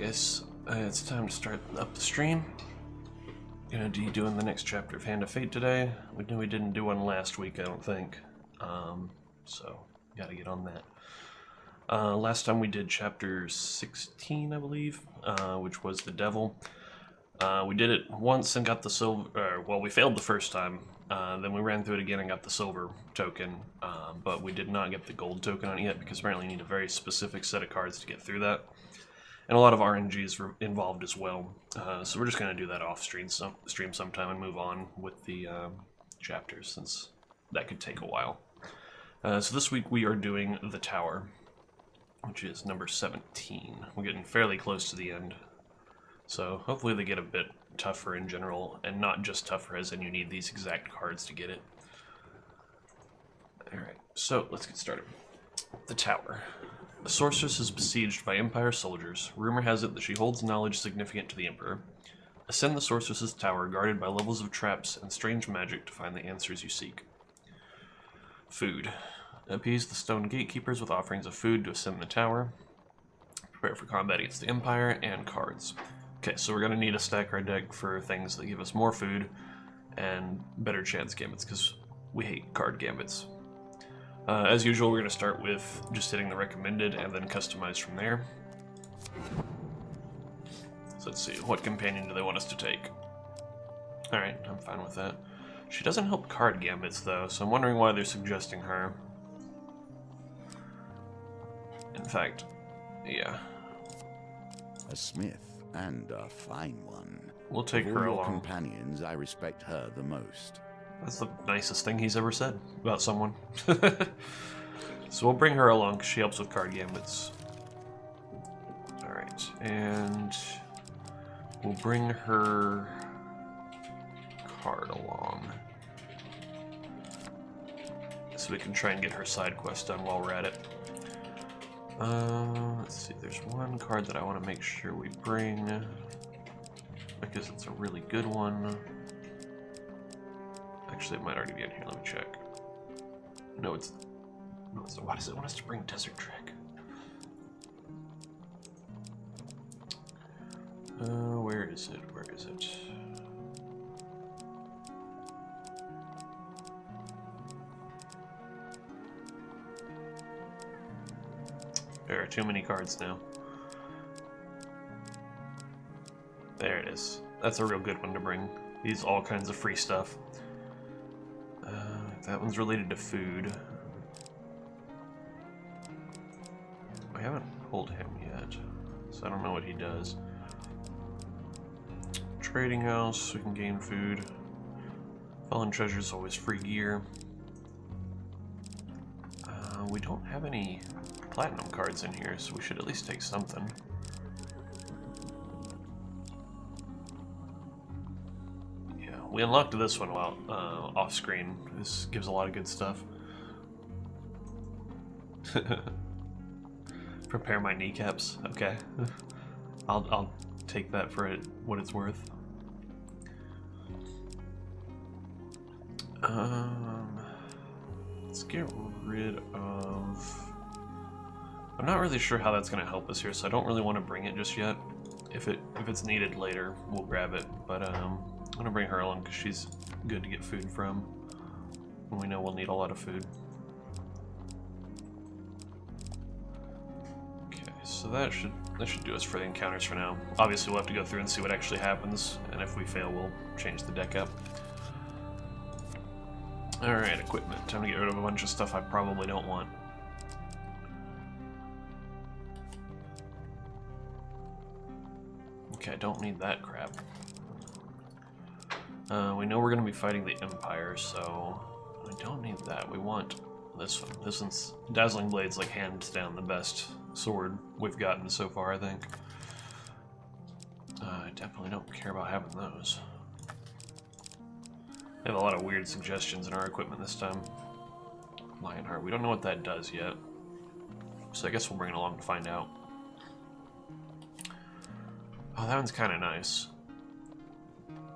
guys, it's time to start up the stream. Gonna be doing the next chapter of Hand of Fate today. We didn't do one last week, I don't think. So, gotta get on that. Last time we did chapter 16, I believe, which was the Devil. We did it once and got the silver, well, we failed the first time. Then we ran through it again and got the silver token, but we did not get the gold token on it yet because apparently you need a very specific set of cards to get through that. And a lot of RNGs were involved as well. So we're just going to do that off stream sometime and move on with the chapters, since that could take a while. So this week we are doing the Tower, which is number 17. We're getting fairly close to the end. So hopefully they get a bit tougher in general, and not just tougher as in you need these exact cards to get it. Alright, so let's get started. The Tower. The sorceress is besieged by Empire soldiers. Rumor has it that she holds knowledge significant to the Emperor. Ascend the sorceress's tower, guarded by levels of traps and strange magic to find the answers you seek. Food. Appease the stone gatekeepers with offerings of food to ascend the tower. Prepare for combat against the Empire, and cards. Okay, so we're going to need to stack our deck for things that give us more food and better chance gambits, because we hate card gambits. As usual, we're going to start with just hitting the recommended and then customize from there. So let's see, what companion do they want us to take? Alright, I'm fine with that. She doesn't help card gambits though, so I'm wondering why they're suggesting her. In fact, yeah. A smith, and a fine one. We'll take Of her all your along. companions, I respect her the most. That's the nicest thing he's ever said about someone. So we'll bring her along because she helps with card gambits. Alright, and we'll bring her card along, so we can try and get her side quest done while we're at it. Let's see, there's one card that I want to make sure we bring, because it's a really good one. Actually, it might already be in here. Let me check. No, it's why does it want us to bring Desert Trek? Where is it? Where is it? There are too many cards now. There it is. That's a real good one to bring. These all kinds of free stuff. That one's related to food. We haven't pulled him yet, so I don't know what he does. Trading house, we can gain food. Fallen treasure is always free gear. We don't have any platinum cards in here, so we should at least take something. We unlocked this one while off screen. This gives a lot of good stuff. Prepare my kneecaps. Okay, I'll take that for what it's worth. Let's get rid of. I'm not really sure how that's going to help us here, so I don't really want to bring it just yet. If it's needed later, we'll grab it. But I'm gonna bring her along because she's good to get food from, and we know we'll need a lot of food. Okay, so that should do us for the encounters for now. Obviously, we'll have to go through and see what actually happens, and if we fail, we'll change the deck up. All right, equipment. Time to get rid of a bunch of stuff I probably don't want. Okay, I don't need that crap. We know we're going to be fighting the Empire, so we don't need that. We want this one. This one's Dazzling Blade's like hands down the best sword we've gotten so far, I think. I definitely don't care about having those. They have a lot of weird suggestions in our equipment this time. Lionheart, we don't know what that does yet, so I guess we'll bring it along to find out. Oh, that one's kind of nice.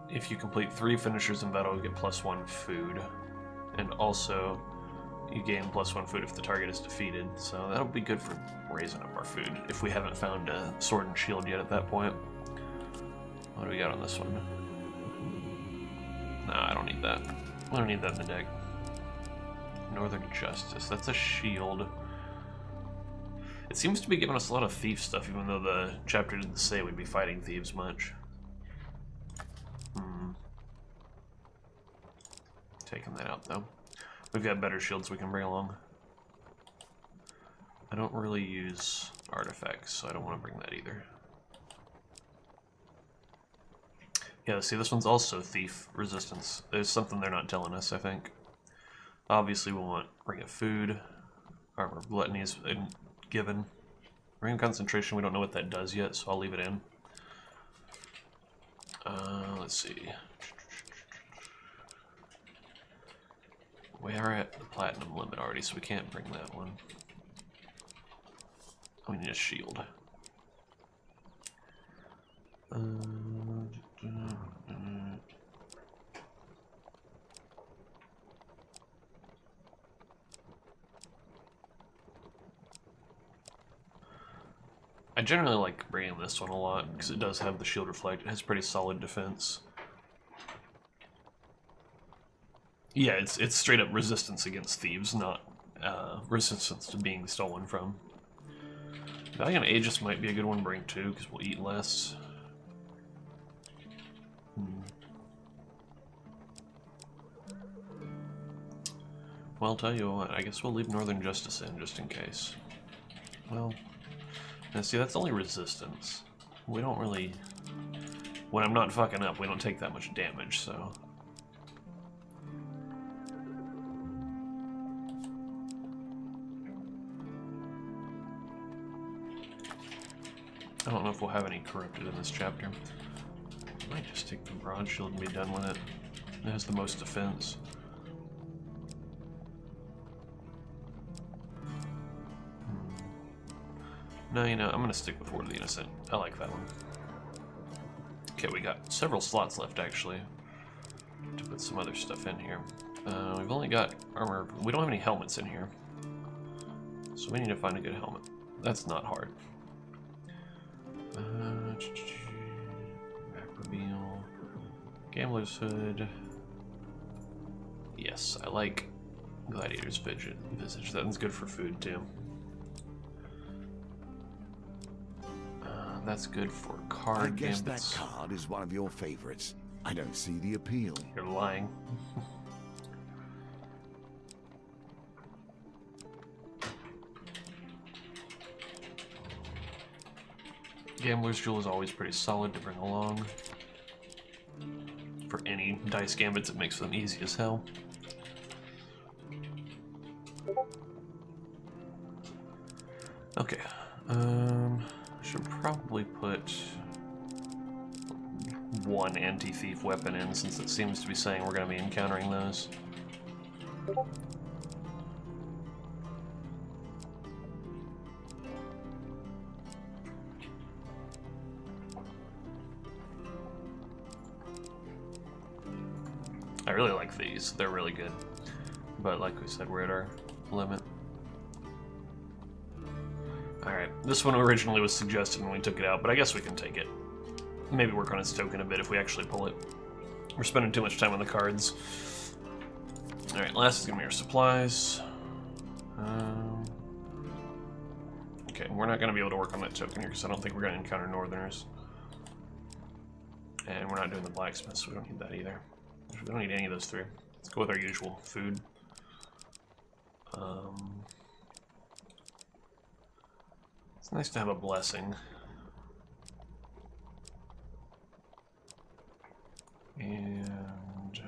If you complete 3 finishers in battle, you get +1 food. And also, You gain +1 food if the target is defeated, so that'll be good for raising up our food if we haven't found a sword and shield yet at that point. What do we got on this one? Nah, I don't need that. I don't need that in the deck. Northern Justice, that's a shield. It seems to be giving us a lot of thief stuff, even though the chapter didn't say we'd be fighting thieves much. Taking that out, though. We've got better shields we can bring along. I don't really use artifacts, so I don't want to bring that either. Yeah, see, this one's also thief resistance. There's something they're not telling us, I think. Obviously, we want ring of food. Armor of gluttony is given. Ring of concentration, we don't know what that does yet, so I'll leave it in. Let's see. We are at the platinum limit already, so we can't bring that one. We need a shield. I generally like bringing this one a lot because it does have the shield reflect. It has pretty solid defense. Yeah, it's straight up resistance against thieves, not resistance to being stolen from. Valiant Aegis might be a good one to bring too, because we'll eat less. Well, I'll tell you what, I guess we'll leave Northern Justice in just in case. Well, now see, that's only resistance. We don't really... When I'm not fucking up, we don't take that much damage, so... I don't know if we'll have any corrupted in this chapter. I might just take the broad shield and be done with it. It has the most defense. No, you know, I'm gonna stick with Ward of the Innocent. I like that one. Okay, we got several slots left actually to put some other stuff in here. We've only got armor. We don't have any helmets in here, so we need to find a good helmet. That's not hard. Reveal. Gambler's Hood. Yes, I like Gladiator's Visage. That one's good for food too. That's good for card I guess gambits. that card is one of your favorites. I don't see the appeal. You're lying. Gambler's Jewel is always pretty solid to bring along. For any dice gambits, it makes them easy as hell. Okay. Should probably put one anti-thief weapon in, since it seems to be saying we're going to be encountering those. I really like these. They're really good. But like we said, we're at our limit. Alright, this one originally was suggested when we took it out, but I guess we can take it. Maybe work on its token a bit if we actually pull it. We're spending too much time on the cards. Alright, last is going to be our supplies. Okay, we're not going to be able to work on that token here because I don't think we're going to encounter Northerners. And we're not doing the blacksmith, so we don't need that either. We don't need any of those three. Let's go with our usual food. It's nice to have a blessing. And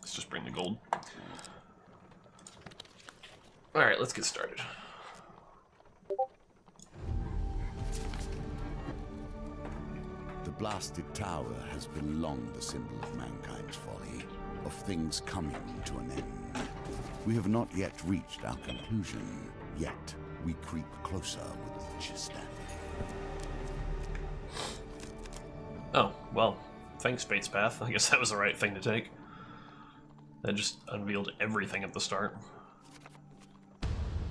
let's just bring the gold. Alright, let's get started. The blasted tower has been long the symbol of mankind's folly, of things coming to an end. We have not yet reached our conclusion, yet we creep closer with each step. Oh, well, Thanks, Fate's Path. I guess that was the right thing to take. That just unveiled everything at the start.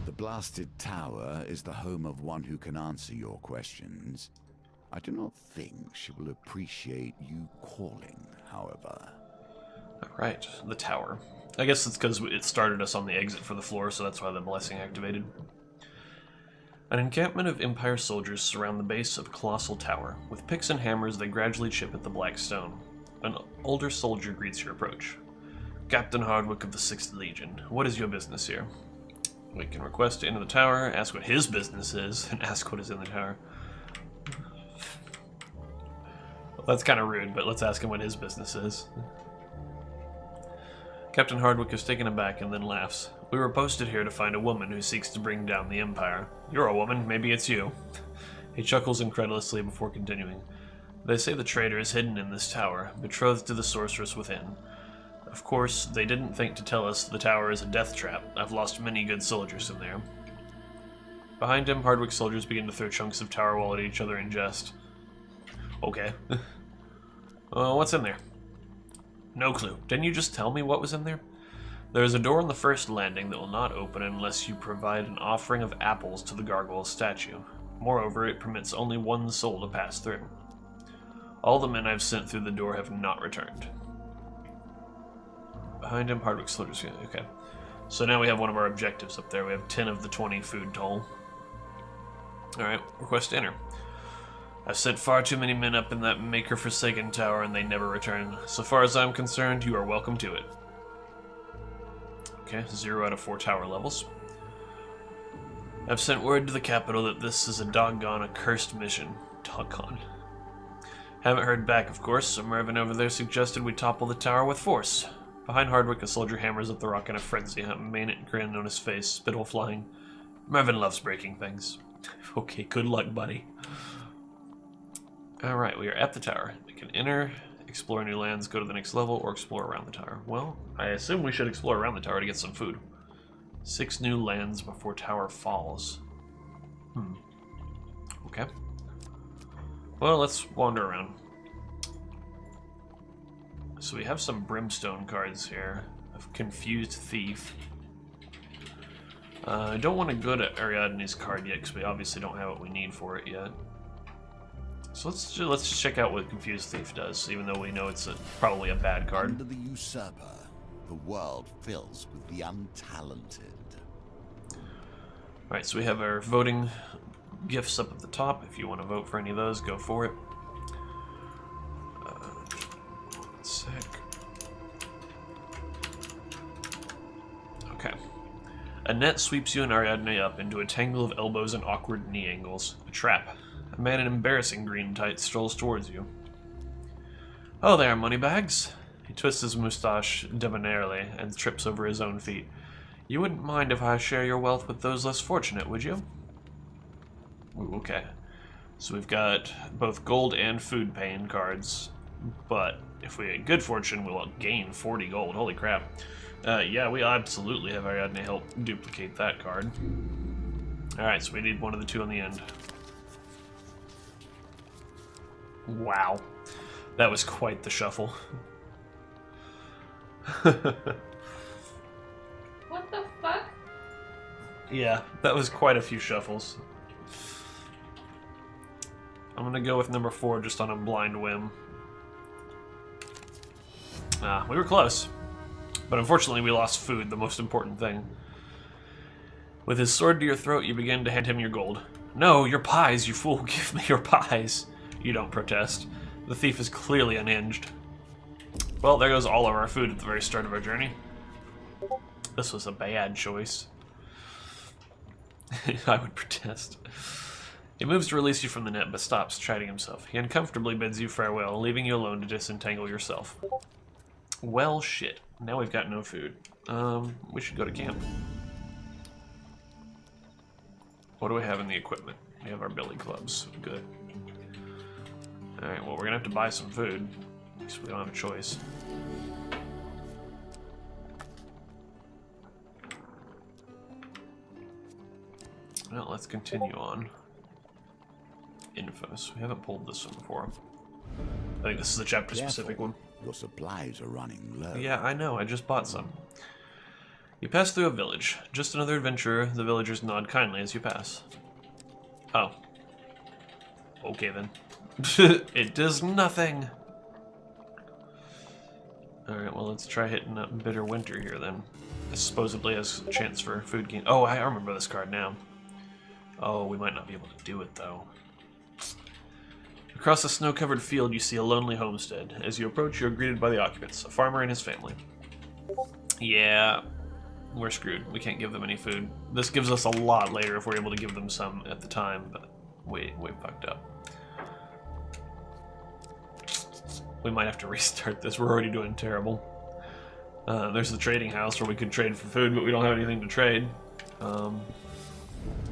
The blasted tower is the home of one who can answer your questions. I do not think she will appreciate you calling, however. Alright, the tower. I guess it's because it started us on the exit for the floor, so that's why the blessing activated. An encampment of Empire soldiers surround the base of a colossal tower. With picks and hammers, they gradually chip at the black stone. An older soldier greets your approach. Captain Hardwick of the 6th Legion, what is your business here? We can request to enter the tower, ask what his business is, and ask what is in the tower. Well, that's kind of rude, but let's ask him what his business is. Captain Hardwick is taken aback and then laughs. We were posted here to find a woman who seeks to bring down the Empire. You're a woman, maybe it's you. He chuckles incredulously before continuing. They say the traitor is hidden in this tower, betrothed to the sorceress within. Of course, they didn't think to tell us the tower is a death trap. I've lost many good soldiers in there. Behind him, Hardwick's soldiers begin to throw chunks of tower wall at each other in jest. Okay. What's in there? No clue. Didn't you just tell me what was in there? There is a door on the first landing that will not open unless you provide an offering of apples to the gargoyle statue. Moreover, it permits only one soul to pass through. All the men I've sent through the door have not returned. Behind him, Hardwick's soldiers. Okay. So now we have one of our objectives up there. We have 10 of the 20 food toll. Alright, request to enter. I've sent far too many men up in that Maker-forsaken tower and they never return. So far as I'm concerned, you are welcome to it. Okay, 0 out of 4 tower levels. I've sent word to the capital that this is a doggone accursed mission. Doggone. Haven't heard back, of course, so Mervyn over there suggested we topple the tower with force. Behind Hardwick, a soldier hammers at the rock in a frenzy, a manic grin on his face, spittle flying. Mervyn loves breaking things. Okay, good luck, buddy. Alright, we are at the tower. We can enter, explore new lands, go to the next level, or explore around the tower. Well, I assume we should explore around the tower to get some food. 6 new lands before tower falls. Okay. Well, let's wander around. So we have some brimstone cards here. Of Confused Thief. I don't want to go to Ariadne's card yet, because we obviously don't have what we need for it yet. So let's just check out what Confused Thief does, even though we know it's probably a bad card. Under the usurper, the world fills with the untalented. Alright, so we have our voting gifts up at the top. If you want to vote for any of those, go for it. One sec. Okay. A net sweeps you and Ariadne up into a tangle of elbows and awkward knee angles. A trap. A man in embarrassing green tights strolls towards you. Oh there, moneybags. He twists his moustache debonairly and trips over his own feet. You wouldn't mind if I share your wealth with those less fortunate, would you? Ooh, okay. So we've got both gold and food paying cards, but if we had good fortune, we'll gain 40 gold. Holy crap. Yeah, we absolutely have Ariadne help duplicate that card. Alright, so we need one of the two on the end. Wow. That was quite the shuffle. What the fuck? Yeah, that was quite a few shuffles. I'm gonna go with number 4 just on a blind whim. We were close. But unfortunately we lost food, the most important thing. With his sword to your throat, you begin to hand him your gold. No, your pies, you fool. Give me your pies. You don't protest. The thief is clearly unhinged. Well, there goes all of our food at the very start of our journey. This was a bad choice. I would protest. He moves to release you from the net, but stops, chiding himself. He uncomfortably bids you farewell, leaving you alone to disentangle yourself. Well, shit. Now we've got no food. We should go to camp. What do we have in the equipment? We have our billy clubs. Good. Alright, well, we're gonna have to buy some food. Because we don't have a choice. Well, let's continue on. Infos. We haven't pulled this one before. think this is a chapter-specific one. Your supplies are running low. Yeah, I know. I just bought some. You pass through a village. Just another adventurer. The villagers nod kindly as you pass. Oh. Okay, then. It does nothing. Alright, well, let's try hitting up Bitter Winter here, then. This supposedly has a chance for food gain. Oh, I remember this card now. Oh, we might not be able to do it, though. Across a snow-covered field, you see a lonely homestead. As you approach, you're greeted by the occupants, a farmer and his family. Yeah, we're screwed. We can't give them any food. This gives us a lot later if we're able to give them some at the time, but we fucked up. We might have to restart this. We're already doing terrible. There's the trading house where we could trade for food, but we don't have anything to trade.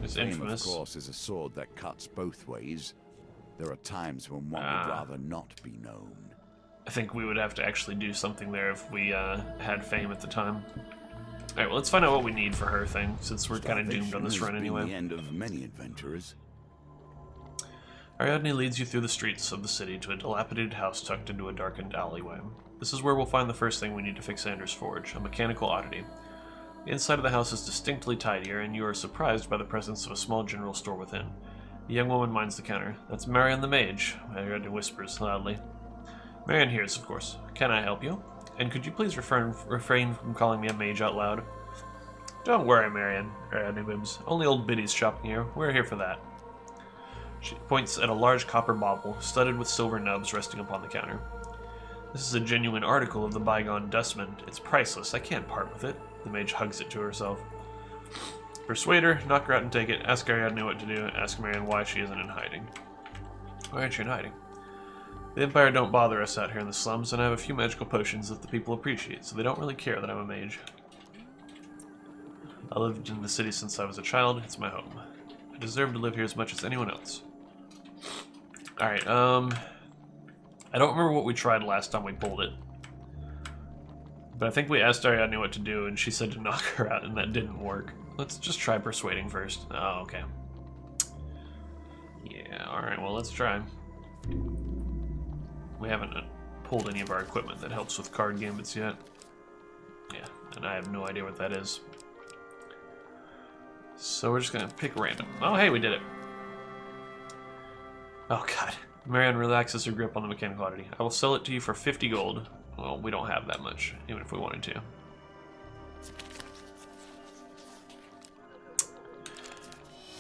It's infamous. Fame, of course, is a sword that cuts both ways. There are times when one would rather not be known. I think we would have to actually do something there if we had fame at the time. Alright, well, let's find out what we need for her thing, since we're kind of doomed on this run anyway. The end of many adventurers. Ariadne leads you through the streets of the city to a dilapidated house tucked into a darkened alleyway. This is where we'll find the first thing we need to fix Anders' forge, a mechanical oddity. The inside of the house is distinctly tidier, and you are surprised by the presence of a small general store within. The young woman minds the counter. That's Marion the Mage, Ariadne whispers loudly. Marion hears, of course. Can I help you? And could you please refrain from calling me a mage out loud? Don't worry, Marion, Ariadne mimics. Only old biddies shopping here. We're here for that. She points at a large copper bauble, studded with silver nubs resting upon the counter. This is a genuine article of the bygone dustman. It's priceless. I can't part with it. The mage hugs it to herself. Persuade her, knock her out and take it. Ask Ariadne what to do. Ask Marion why she isn't in hiding. Why aren't you in hiding? The Empire don't bother us out here in the slums, and I have a few magical potions that the people appreciate, so they don't really care that I'm a mage. I lived in the city since I was a child. It's my home. I deserve to live here as much as anyone else. Alright, I don't remember what we tried last time we pulled it. But I think we asked Ariadne what to do, and she said to knock her out, and that didn't work. Let's just try persuading first. Oh, okay. Yeah, alright, well, let's try. We haven't pulled any of our equipment that helps with card gambits yet. Yeah, and I have no idea what that is. So we're just gonna pick random. Oh, hey, we did it. Oh, God. Marion relaxes her grip on the mechanical oddity. I will sell it to you for 50 gold. Well, we don't have that much, even if we wanted to.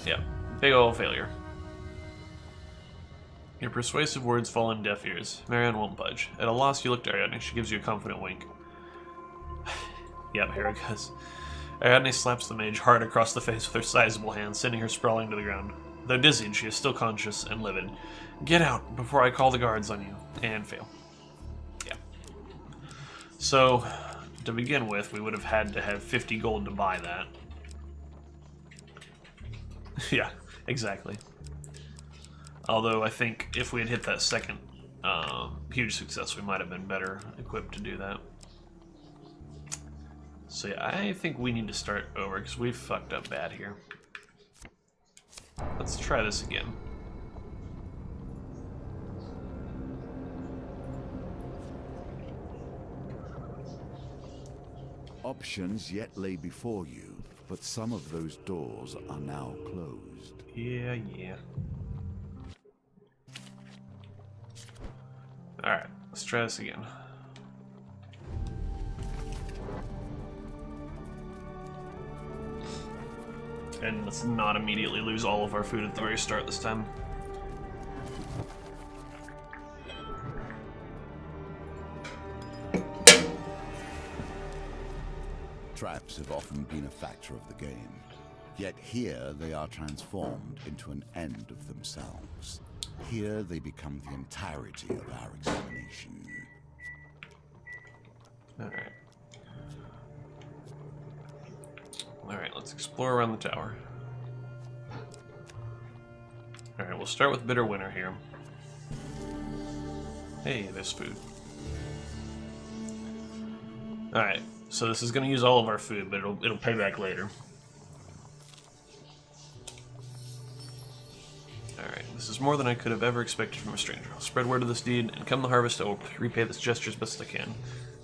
Yeah, big ol' failure. Your persuasive words fall on deaf ears. Marion won't budge. At a loss, you look at Ariadne. She gives you a confident wink. Yep, here it goes. Ariadne slaps the mage hard across the face with her sizable hand, sending her sprawling to the ground. Though dizzied, she is still conscious and livid. Get out before I call the guards on you. And fail. Yeah. So, to begin with, we would have had to have 50 gold to buy that. Yeah, exactly. Although I think if we had hit that second huge success, we might have been better equipped to do that. So yeah, I think we need to start over because we've fucked up bad here. Let's try this again. Options yet lay before you, but some of those doors are now closed. Yeah. Alright, let's try this again. And let's not immediately lose all of our food at the very start this time. Traps have often been a factor of the game, yet here they are transformed into an end of themselves. Here they become the entirety of our examination. Alright, let's explore around the tower. Alright, we'll start with Bitter Winter here. Hey, there's food. Alright, so this is going to use all of our food, but it'll pay back later. Alright, This is more than I could have ever expected from a stranger. I'll spread word of this deed, and come the harvest, I will repay this gesture as best I can.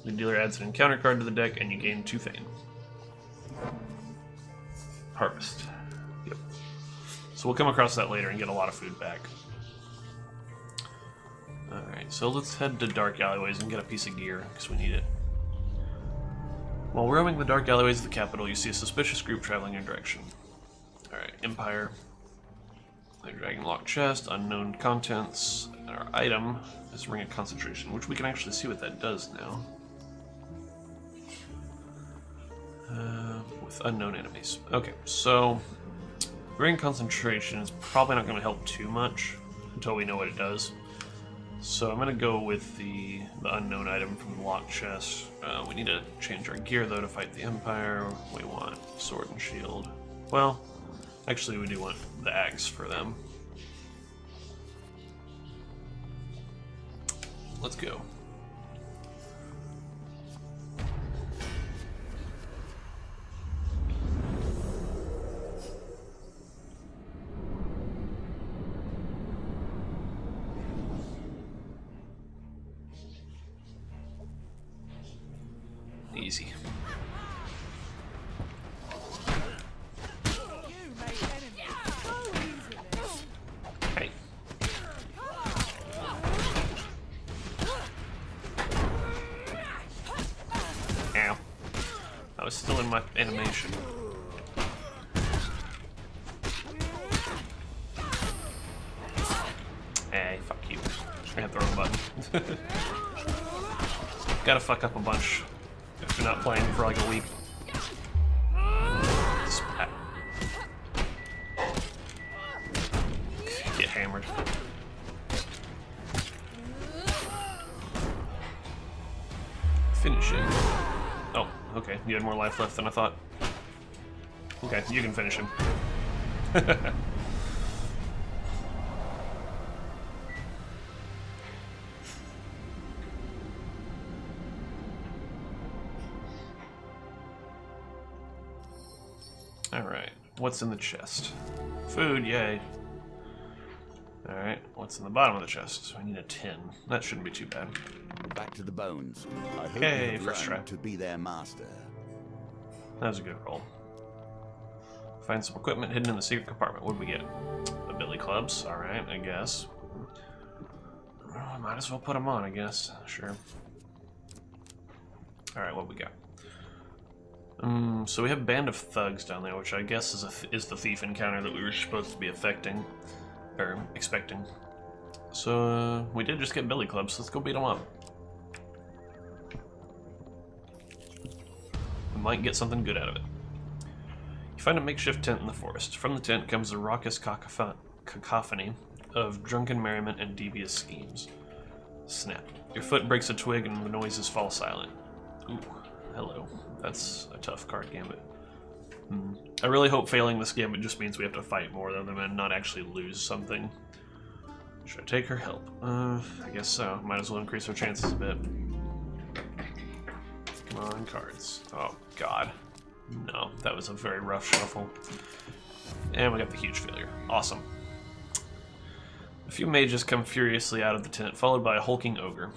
The dealer adds an encounter card to the deck, and you gain 2 fame. Harvest. Yep. So we'll come across that later and get a lot of food back. Alright, so let's head to dark alleyways and get a piece of gear, because we need it. While roaming the dark alleyways of the capital, you see a suspicious group traveling in your direction. Alright, Empire. The dragon locked chest, unknown contents, and our item is Ring of Concentration, which we can actually see what that does now. With unknown enemies. Okay, so Ring of Concentration is probably not going to help too much until we know what it does. So I'm going to go with the unknown item from the locked chest. We need to change our gear though to fight the Empire. We want sword and shield. Well, actually we do want the axe for them. Let's go. Easy. Hey. Ow. I was still in my animation. Hey, fuck you. I hit the wrong button. Gotta fuck up a bunch. If you're not playing for like a week. Spat. Get hammered. Finish him. Oh, okay. You had more life left than I thought. Okay, you can finish him. Alright, what's in the chest? Food, yay. Alright, what's in the bottom of the chest? So we need a tin. That shouldn't be too bad. Back to the bones. I hope Hey, you have first try. learned to be their master. That was a good roll. Find some equipment hidden in the secret compartment. What did we get? The billy clubs. Alright, I guess. Well, I might as well put them on, I guess. Sure. Alright, what we got? So we have Band of Thugs down there, which I guess is the thief encounter that we were supposed to be expecting. So we did just get billy clubs, so let's go beat them up. We might get something good out of it. You find a makeshift tent in the forest. From the tent comes a raucous cacophony of drunken merriment and devious schemes. Snap. Your foot breaks a twig and the noises fall silent. Ooh, hello. That's a tough card gambit. I really hope failing this gambit just means we have to fight more rather than not actually lose something. Should I take her help? I guess so. Might as well increase our chances a bit. Come on, cards. Oh, God. No, that was a very rough shuffle. And we got the huge failure. Awesome. A few mages come furiously out of the tent, followed by a hulking ogre.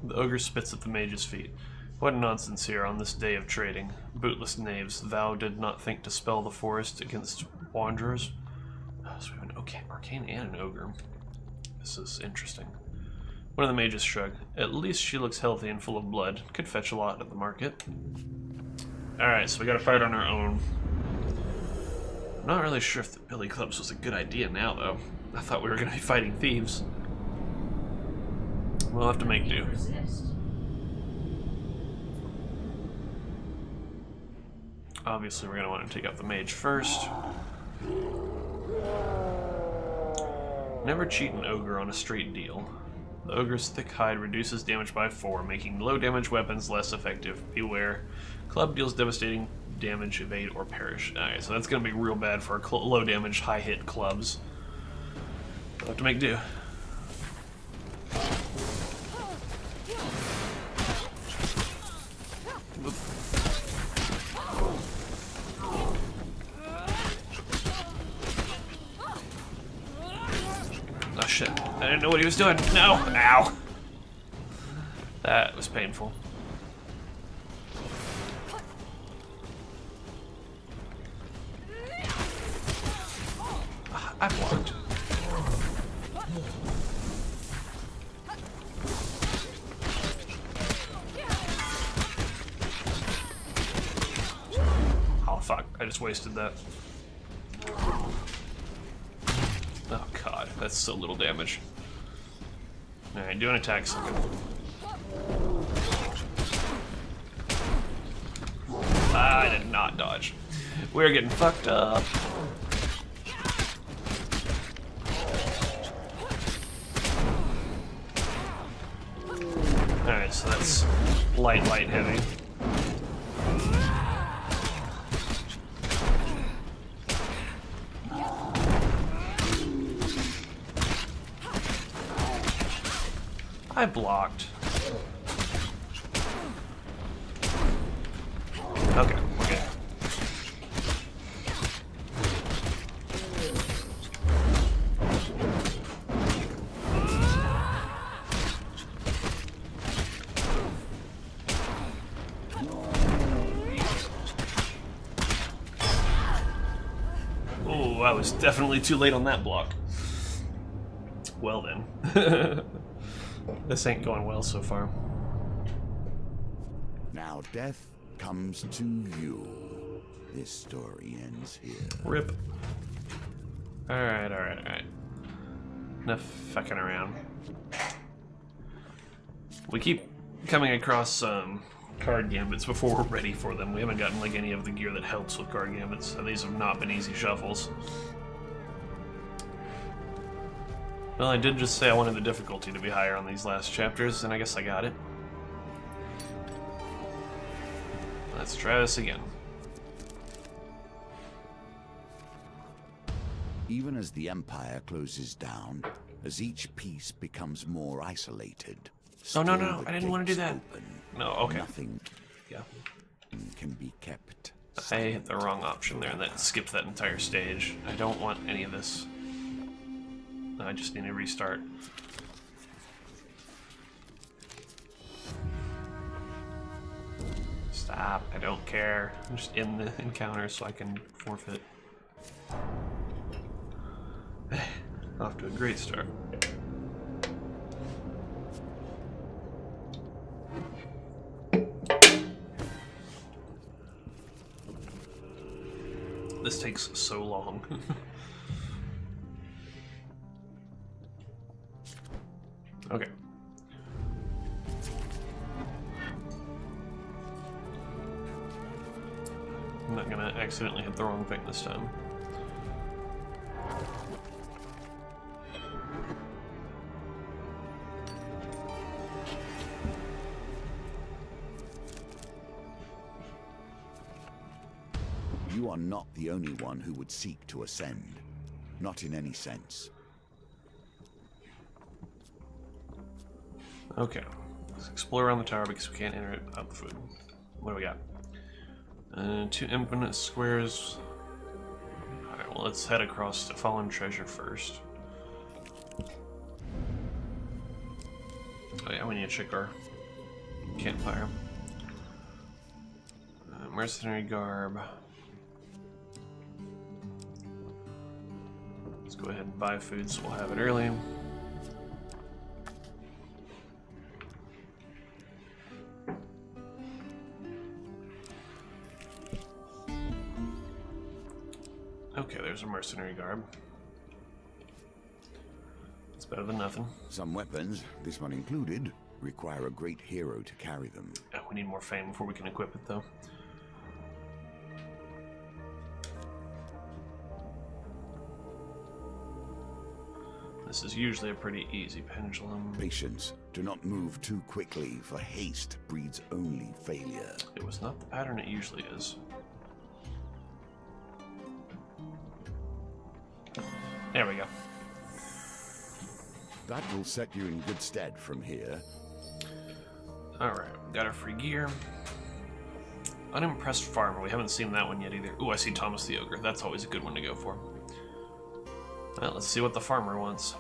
The ogre spits at the mage's feet. What nonsense here on this day of trading. Bootless knaves, thou did not think to spell the forest against wanderers? So we have an arcane and an ogre. This is interesting. One of the mages shrugged. At least she looks healthy and full of blood. Could fetch a lot at the market. Alright, so we gotta fight on our own. I'm not really sure if the billy clubs was a good idea now, though. I thought we were gonna be fighting thieves. We'll have to make do. Obviously, we're going to want to take out the mage first. Never cheat an ogre on a straight deal. The ogre's thick hide reduces damage by 4, making low damage weapons less effective. Beware. Club deals devastating damage, evade, or perish. Alright, so that's going to be real bad for our low damage, high hit clubs. We'll have to make do. shit. I didn't know what he was doing. No! Ow! That was painful. I blocked. Oh fuck, I just wasted that. Oh god, that's so little damage. Alright, do an attack second. I did not dodge. We're getting fucked up. Alright, so that's light, heavy. I blocked. Okay, we're good. Oh, I was definitely too late on that block. Well then. This ain't going well so far. Now death comes to you. This story ends here. Rip. Alright. Enough fucking around. We keep coming across card gambits before we're ready for them. We haven't gotten like any of the gear that helps with card gambits, so these have not been easy shuffles. Well, I did just say I wanted the difficulty to be higher on these last chapters, and I guess I got it. Let's try this again. Even as the Empire closes down, as each piece becomes more isolated. Oh, no, still the I didn't want to do gates that. open. No, okay. Nothing Yeah. can be kept. I hit the wrong option there, and that skipped that entire stage. I don't want any of this. I just need to restart. Stop, I don't care. I'm just in the encounter so I can forfeit. Off to a great start. This takes so long. Okay. I'm not gonna accidentally hit the wrong thing this time. You are not the only one who would seek to ascend. Not in any sense. Okay, let's explore around the tower because we can't enter it without the food. What do we got? 2 infinite squares. Alright, well let's head across to Fallen Treasure first. Oh yeah, we need to check our campfire. Mercenary garb. Let's go ahead and buy food so we'll have it early. Okay, there's a mercenary garb. It's better than nothing. Some weapons, this one included, require a great hero to carry them. Oh, we need more fame before we can equip it, though. This is usually a pretty easy pendulum. Patience. Do not move too quickly, for haste breeds only failure. It was not the pattern it usually is. There we go. That will set you in good stead from here. Alright, got our free gear. Unimpressed farmer, we haven't seen that one yet either. Ooh, I see Thomas the Ogre. That's always a good one to go for. Well, let's see what the farmer wants.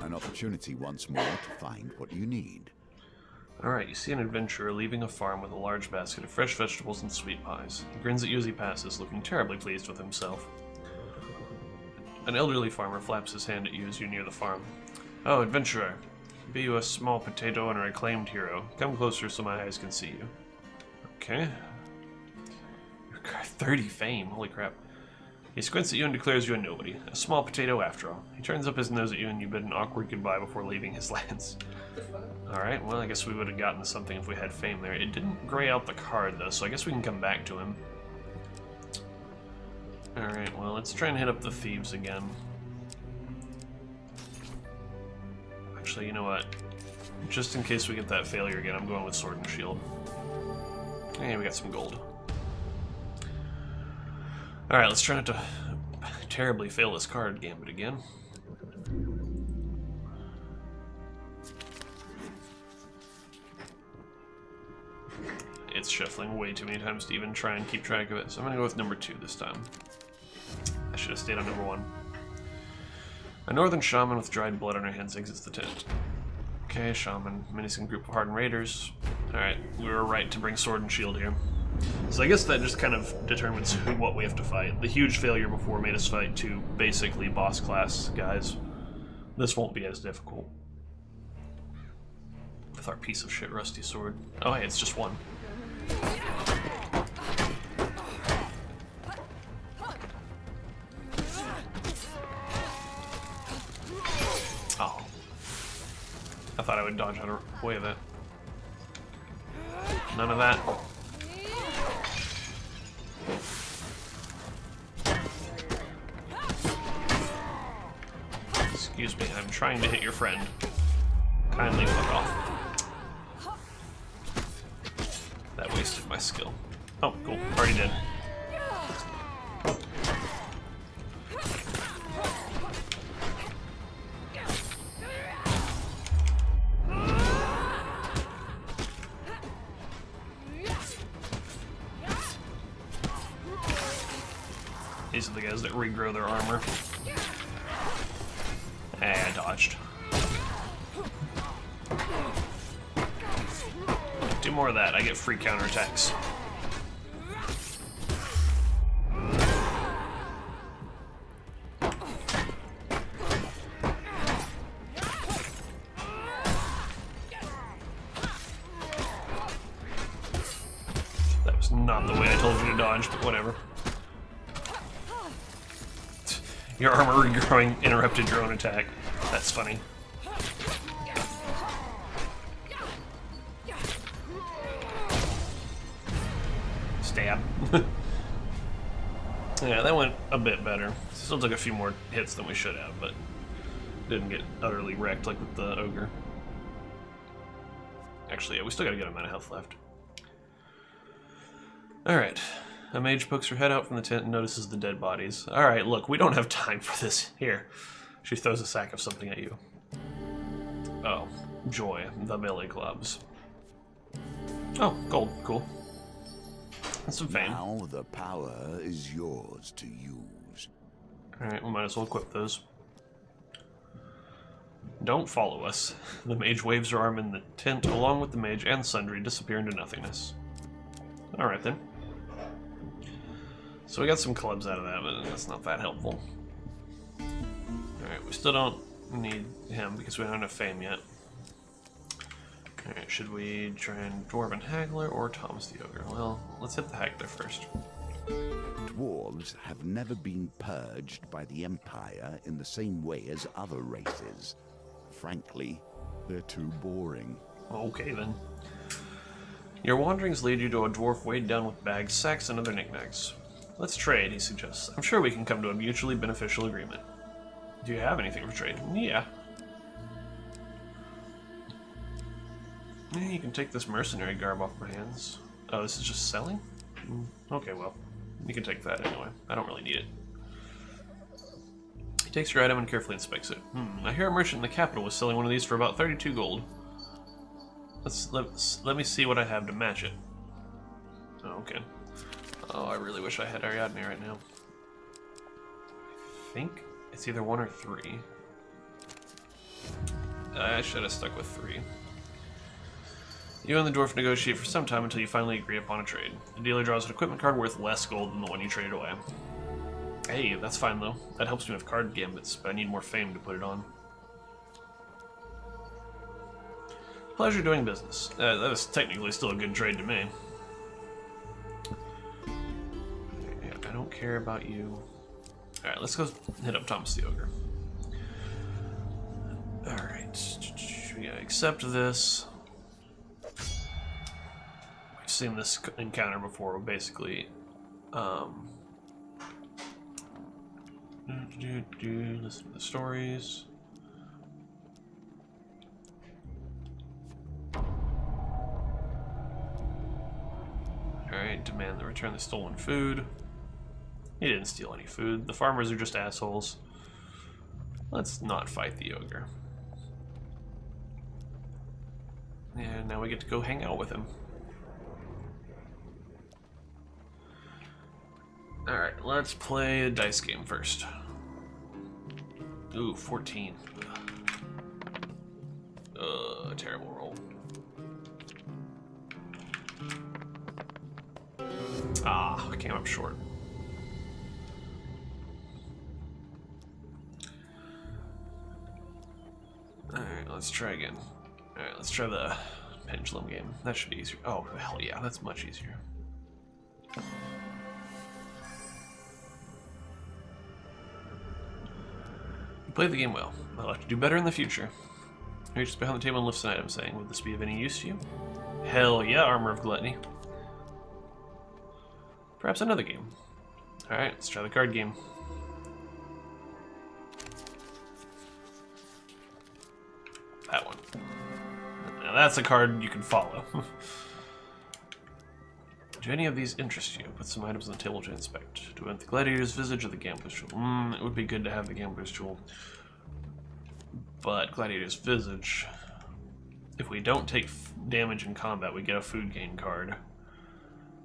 An opportunity once more to find what you need. Alright, you see an adventurer leaving a farm with a large basket of fresh vegetables and sweet pies. He grins at you as he passes, looking terribly pleased with himself. An elderly farmer flaps his hand at you as you near the farm. Oh, adventurer. Be you a small potato and a reclaimed hero. Come closer so my eyes can see you. Okay. 30 fame, holy crap. He squints at you and declares you a nobody. A small potato after all. He turns up his nose at you and you bid an awkward goodbye before leaving his lands. Alright, well I guess we would have gotten something if we had fame there. It didn't gray out the card though, so I guess we can come back to him. Alright, well let's try and hit up the thieves again. Actually, you know what? Just in case we get that failure again, I'm going with sword and shield. Hey, we got some gold. Alright, let's try not to terribly fail this card gambit again. It's shuffling way too many times to even try and keep track of it, so I'm gonna go with number 2 this time. I should have stayed on number 1. A northern shaman with dried blood on her hands exits the tent. Okay, shaman, menacing group of hardened raiders. Alright, we were right to bring sword and shield here. So I guess that just kind of determines what we have to fight. The huge failure before made us fight 2 basically boss class guys. This won't be as difficult. With our piece of shit rusty sword. Oh hey, it's just 1. Oh. I thought I would dodge out of the way of that. None of that. Excuse me, I'm trying to hit your friend. Kindly fuck off. That wasted my skill. Oh, cool. Already did. These are the guys that regrow their armor. I dodged. Do more of that, I get free counterattacks. That was not the way I told you to dodge, but whatever. Your armor regrowing interrupted your own attack. That's funny. Stab. Yeah, that went a bit better. Still took a few more hits than we should have, but didn't get utterly wrecked like with the ogre. Actually, yeah, we still got a good amount of health left. Alright. A mage pokes her head out from the tent and notices the dead bodies. Alright, look, we don't have time for this. Here. She throws a sack of something at you. Oh, joy. The belly clubs. Oh, gold. Cool. That's some fame. Now the power is yours to use. Alright, we might as well equip those. Don't follow us. The mage waves her arm in the tent, along with the mage and Sundry disappear into nothingness. Alright then. So we got some clubs out of that, but that's not that helpful. Alright, we still don't need him because we don't have fame yet. Alright, should we try and Dwarven Haggler or Thomas the Ogre? Well, let's hit the Haggler first. Dwarves have never been purged by the Empire in the same way as other races. Frankly, they're too boring. Okay then. Your wanderings lead you to a dwarf weighed down with bags, sacks, and other knickknacks. Let's trade, he suggests. I'm sure we can come to a mutually beneficial agreement. Do you have anything for trade? Yeah. You can take this mercenary garb off my hands. Oh, this is just selling? Okay, well, you can take that anyway. I don't really need it. He takes your item and carefully inspects it. I hear a merchant in the capital was selling one of these for about 32 gold. Let me see what I have to match it. Oh, okay. Oh, I really wish I had Ariadne right now. I think it's either 1 or 3. I should have stuck with 3. You and the dwarf negotiate for some time until you finally agree upon a trade. The dealer draws an equipment card worth less gold than the one you traded away. Hey, that's fine though. That helps me with card gambits, but I need more fame to put it on. Pleasure doing business. That is technically still a good trade to me. I don't care about you. Alright, let's go hit up Thomas the Ogre. Alright, we gotta accept this. We've seen this encounter before, basically. Listen to the stories. Alright, demand the return the stolen food. He didn't steal any food. The farmers are just assholes. Let's not fight the ogre. And now we get to go hang out with him. Alright, let's play a dice game first. Ooh, 14. Terrible roll. Ah, I came up short. Alright, let's try again. Alright, let's try the pendulum game. That should be easier. Oh, hell yeah, that's much easier. You played the game well. I'll have to do better in the future. He reaches behind the table and lifts an item, saying, "Would this be of any use to you?" Hell yeah, Armor of Gluttony. Perhaps another game. Alright, let's try the card game. That one. Now that's a card you can follow. Do any of these interest you? Put some items on the table to inspect. Do you want the gladiator's visage or the gambler's jewel? It would be good to have the gambler's jewel. But gladiator's visage... If we don't take damage in combat, we get a food gain card.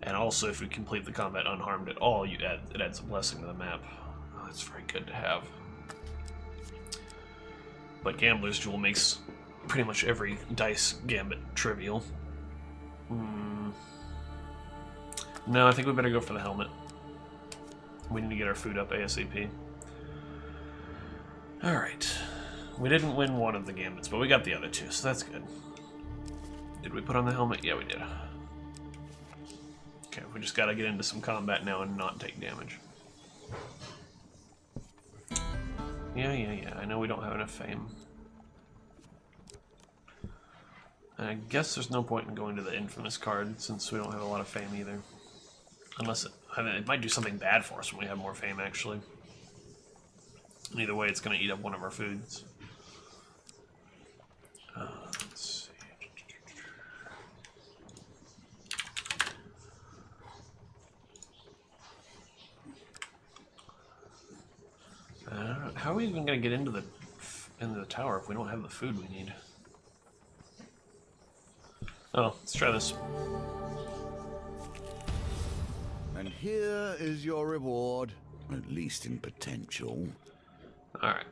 And also, if we complete the combat unharmed at all, it adds a blessing to the map. Oh, that's very good to have. But gambler's jewel makes pretty much every dice gambit trivial. No, I think we better go for the helmet. We need to get our food up ASAP. Alright. We didn't win one of the gambits, but we got the other two, so that's good. Did we put on the helmet? Yeah, we did. Okay, we just gotta get into some combat now and not take damage. Yeah. I know we don't have enough fame. And I guess there's no point in going to the infamous card since we don't have a lot of fame either. Unless it might do something bad for us when we have more fame, actually. And either way, it's going to eat up one of our foods. Let's see. How are we even going to get into the tower if we don't have the food we need? Oh, let's try this. And here is your reward, at least in potential. Alright.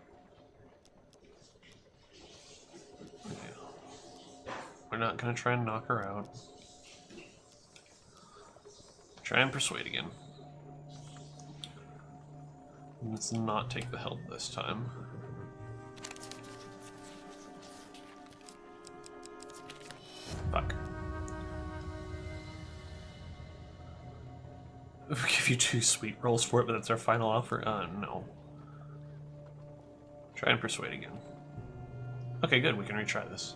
We're not going to try and knock her out. Try and persuade again. Let's not take the help this time. Fuck. We'll give you 2 sweet rolls for it, but that's our final offer? No. Try and persuade again. Okay, good, we can retry this.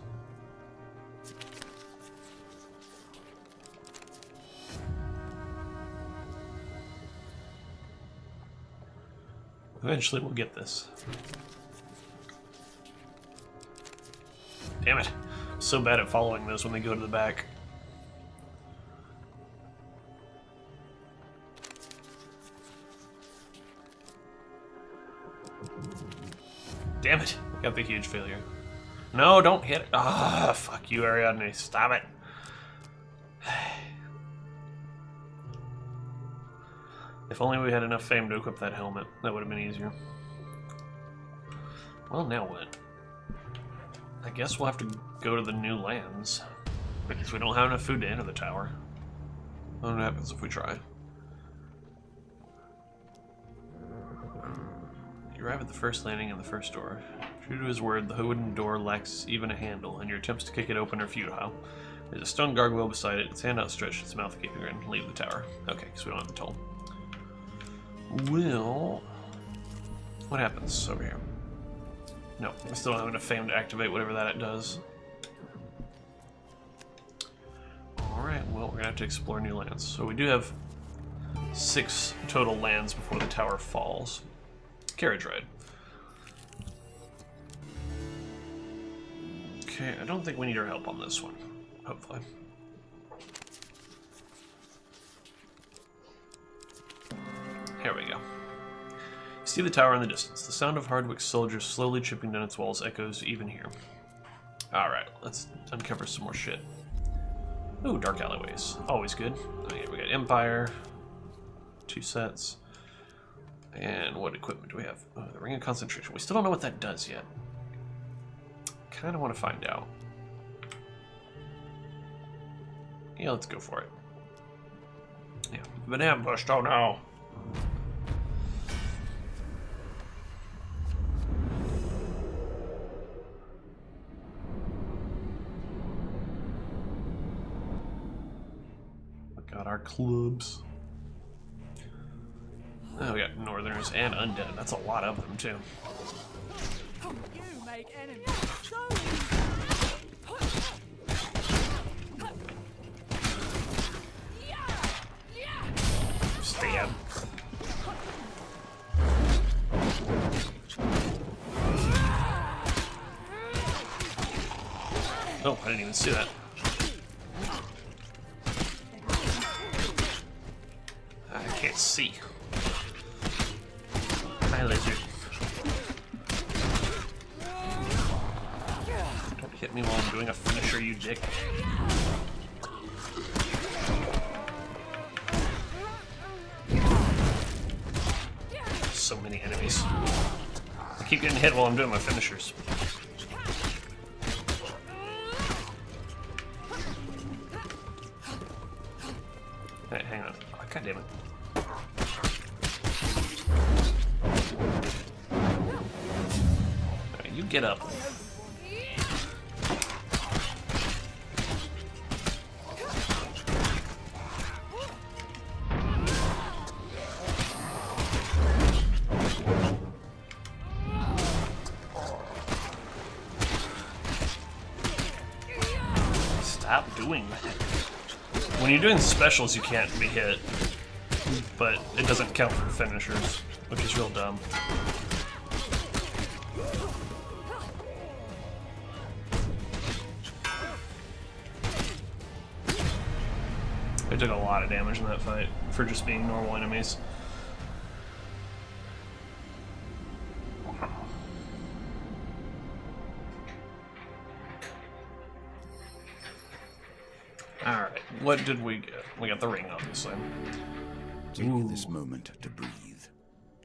Eventually we'll get this. Damn it. I'm so bad at following those when they go to the back. Damn it. Got the huge failure. No, don't hit it. Ah, fuck you, Ariadne. Stop it. If only we had enough fame to equip that helmet, that would have been easier. Well, now what? I guess we'll have to go to the new lands. Because we don't have enough food to enter the tower. What happens if we try? You arrive at the first landing in the first door. True to his word, the wooden door lacks even a handle, and your attempts to kick it open are futile. There's a stone gargoyle beside it, its hand outstretched, its mouth gaping grin. Leave the tower. Okay, because we don't have the toll. Well, what happens over here? No, we still don't have enough fame to activate whatever that it does. Alright, well, we're going to have to explore new lands. So we do have 6 total lands before the tower falls. Carriage ride. Okay, I don't think we need our help on this one. Hopefully. Here we go. You see the tower in the distance. The sound of Hardwick's soldiers slowly chipping down its walls echoes even here. Alright, let's uncover some more shit. Ooh, dark alleyways. Always good. Okay, we got Empire. 2 sets. And what equipment do we have? Oh, the Ring of Concentration. We still don't know what that does yet. Kind of want to find out. Yeah, let's go for it. Yeah, we've been ambushed. Oh no. Got our clubs. Oh, we got Northerners and Undead. That's a lot of them, too. You make enemies so Stab. Oh, I didn't even see that. I can't see. Hi, lizard. Don't hit me while I'm doing a finisher, you dick. So many enemies. I keep getting hit while I'm doing my finishers. Hey, hang on. Oh, God damn it. Alright, you get up. Stop doing that. When you're doing specials, you can't be hit, but it doesn't count for finishers, which is real dumb. I took a lot of damage in that fight for just being normal enemies. Alright, what did we get? We got the ring, obviously. Take this moment to breathe,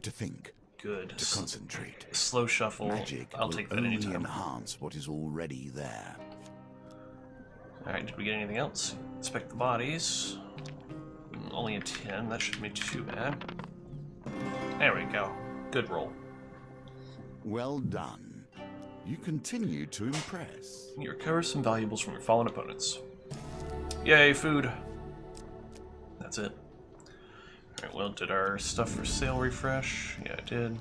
to think, Good. to concentrate. Slow shuffle. Magic I'll will take that only anytime. enhance what is already there. Alright, did we get anything else? Inspect the bodies. Only a 10, that shouldn't be too bad. There we go. Good roll. Well done. You continue to impress. You recover some valuables from your fallen opponents. Yay, food! That's it. Alright, well, did our stuff for sale refresh? Yeah, it did.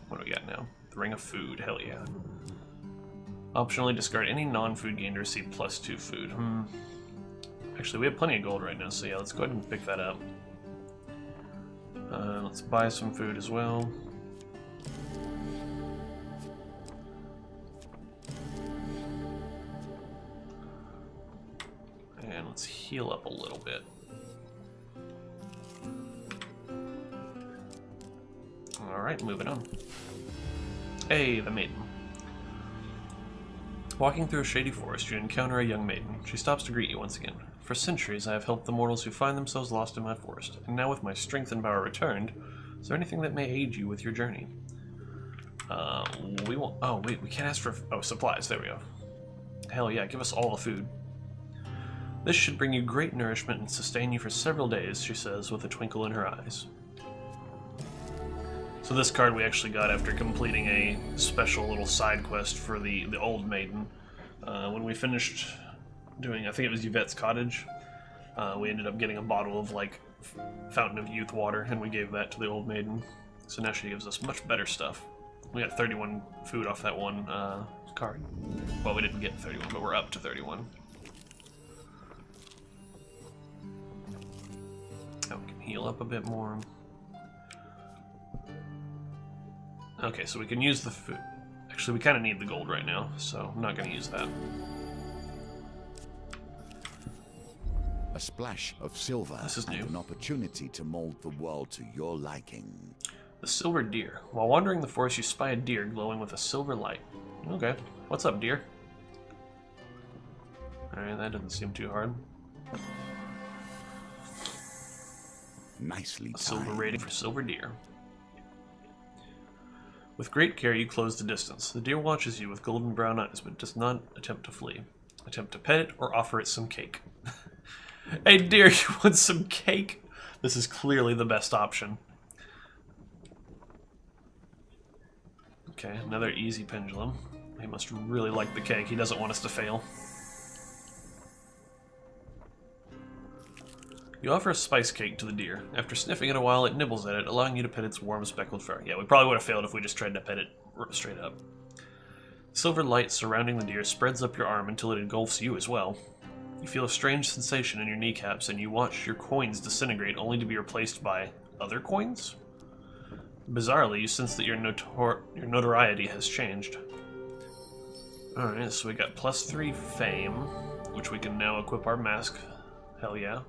What do we got now? The Ring of Food, hell yeah. Optionally discard any non-food gain to receive +2 food. Actually, we have plenty of gold right now, so yeah, let's go ahead and pick that up. Let's buy some food as well. And let's heal up a little bit. Alright, moving on. Hey, the maiden. Walking through a shady forest, you encounter a young maiden. She stops to greet you once again. For centuries, I have helped the mortals who find themselves lost in my forest, and now with my strength and power returned, is there anything that may aid you with your journey? We won't. Oh, wait, we can't ask for. Oh, supplies. There we go. Hell yeah, give us all the food. This should bring you great nourishment and sustain you for several days, she says with a twinkle in her eyes. So this card we actually got after completing a special little side quest for the old maiden. When we finished doing, I think it was Yvette's cottage, we ended up getting a bottle of like Fountain of Youth water, and we gave that to the old maiden. So now she gives us much better stuff. We got 31 food off that one card. Well, we didn't get 31, but we're up to 31. Now we can heal up a bit more. Okay, so we can use the food. Actually, we kind of need the gold right now, so I'm not going to use that. A splash of silver This is and new. an opportunity to mold the world to your liking. The silver deer. While wandering the forest, you spy a deer glowing with a silver light. Okay. What's up, deer? Alright, that doesn't seem too hard. Nicely A silver timed. rating for silver deer. With great care, you close the distance. The deer watches you with golden brown eyes, but does not attempt to flee. Attempt to pet it or offer it some cake. Hey deer, you want some cake? This is clearly the best option. Okay, another easy pendulum. He must really like the cake. He doesn't want us to fail. You offer a spice cake to the deer. After sniffing it a while, it nibbles at it, allowing you to pet its warm, speckled fur. Yeah, we probably would have failed if we just tried to pet it straight up. Silver light surrounding the deer spreads up your arm until it engulfs you as well. You feel a strange sensation in your kneecaps, and you watch your coins disintegrate, only to be replaced by other coins? Bizarrely, you sense that your notoriety has changed. Alright, so we got +3 fame, which we can now equip our mask. Hell yeah.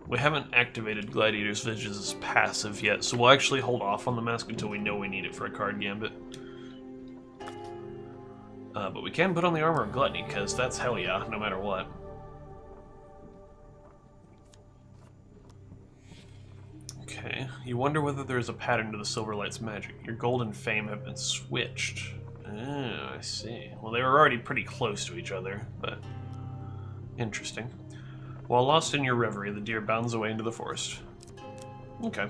We haven't activated Gladiator's Visions as passive yet, so we'll actually hold off on the mask until we know we need it for a card gambit. But we can put on the Armor of Gluttony, because that's hell yeah, no matter what. Okay, you wonder whether there is a pattern to the Silverlight's magic. Your gold and fame have been switched. Oh, I see. Well, they were already pretty close to each other, but interesting. While lost in your reverie, the deer bounds away into the forest. Okay.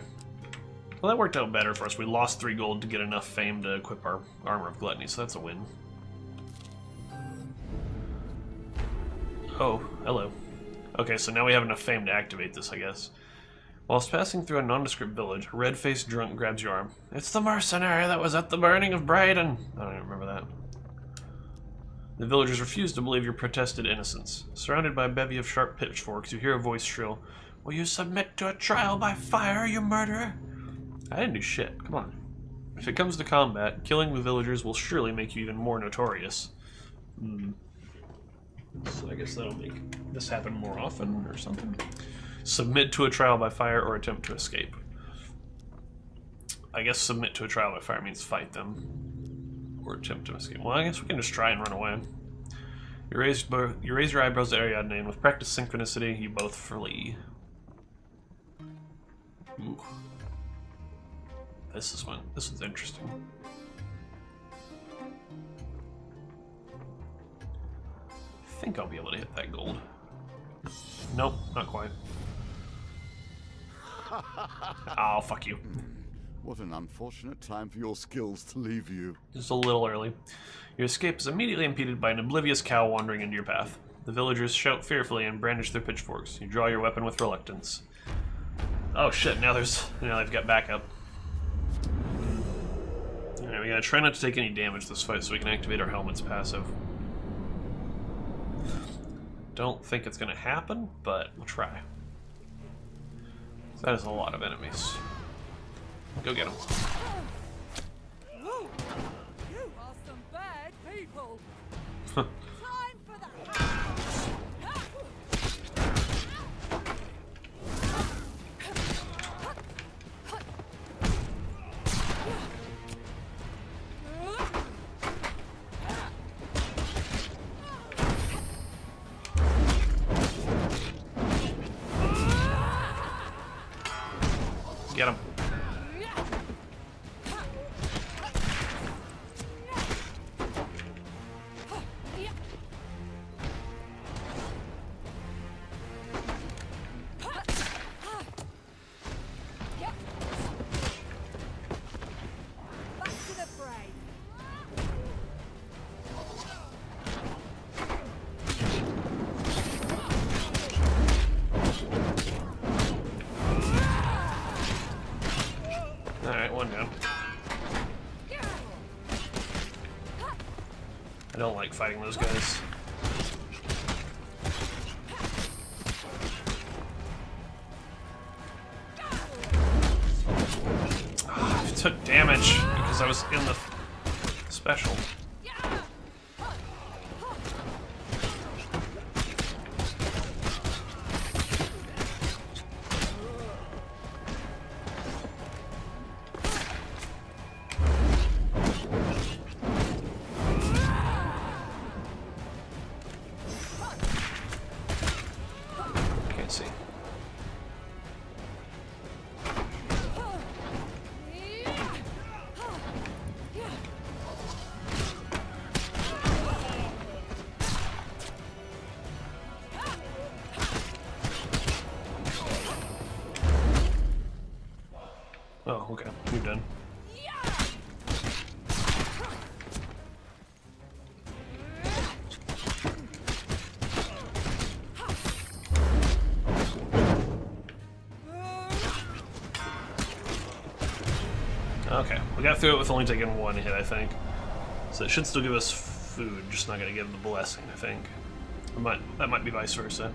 Well, that worked out better for us. We lost 3 gold to get enough fame to equip our Armor of Gluttony, so that's a win. Oh, hello. Okay, so now we have enough fame to activate this, I guess. Whilst passing through a nondescript village, a red-faced drunk grabs your arm. It's the mercenary that was at the burning of Brighton! I don't even remember that. The villagers refuse to believe your protested innocence. Surrounded by a bevy of sharp pitchforks, you hear a voice shrill, "Will you submit to a trial by fire, you murderer?" I didn't do shit, come on. If it comes to combat, killing the villagers will surely make you even more notorious. So I guess that'll make this happen more often, or something. Submit to a trial by fire or attempt to escape. I guess submit to a trial by fire means fight them. Or attempt to escape. Well, I guess we can just try and run away. You raise your eyebrows to Ariadne, and with practiced synchronicity, you both flee. Ooh. This is interesting. I think I'll be able to hit that gold. Nope, not quite. Oh, fuck you. What an unfortunate time for your skills to leave you. Just a little early. Your escape is immediately impeded by an oblivious cow wandering into your path. The villagers shout fearfully and brandish their pitchforks. You draw your weapon with reluctance. Oh shit, now they've got backup. Alright, we gotta try not to take any damage this fight so we can activate our helmet's passive. Don't think it's gonna happen, but we'll try. That is a lot of enemies. Go get them. You are some bad people. Time for that. Get him. I don't like fighting those guys. I took damage because I was in the special. Can't see. Oh, okay. You're done. Okay, we got through it with only taking one hit, I think. So it should still give us food, just not gonna give the blessing, I think. That might be vice versa.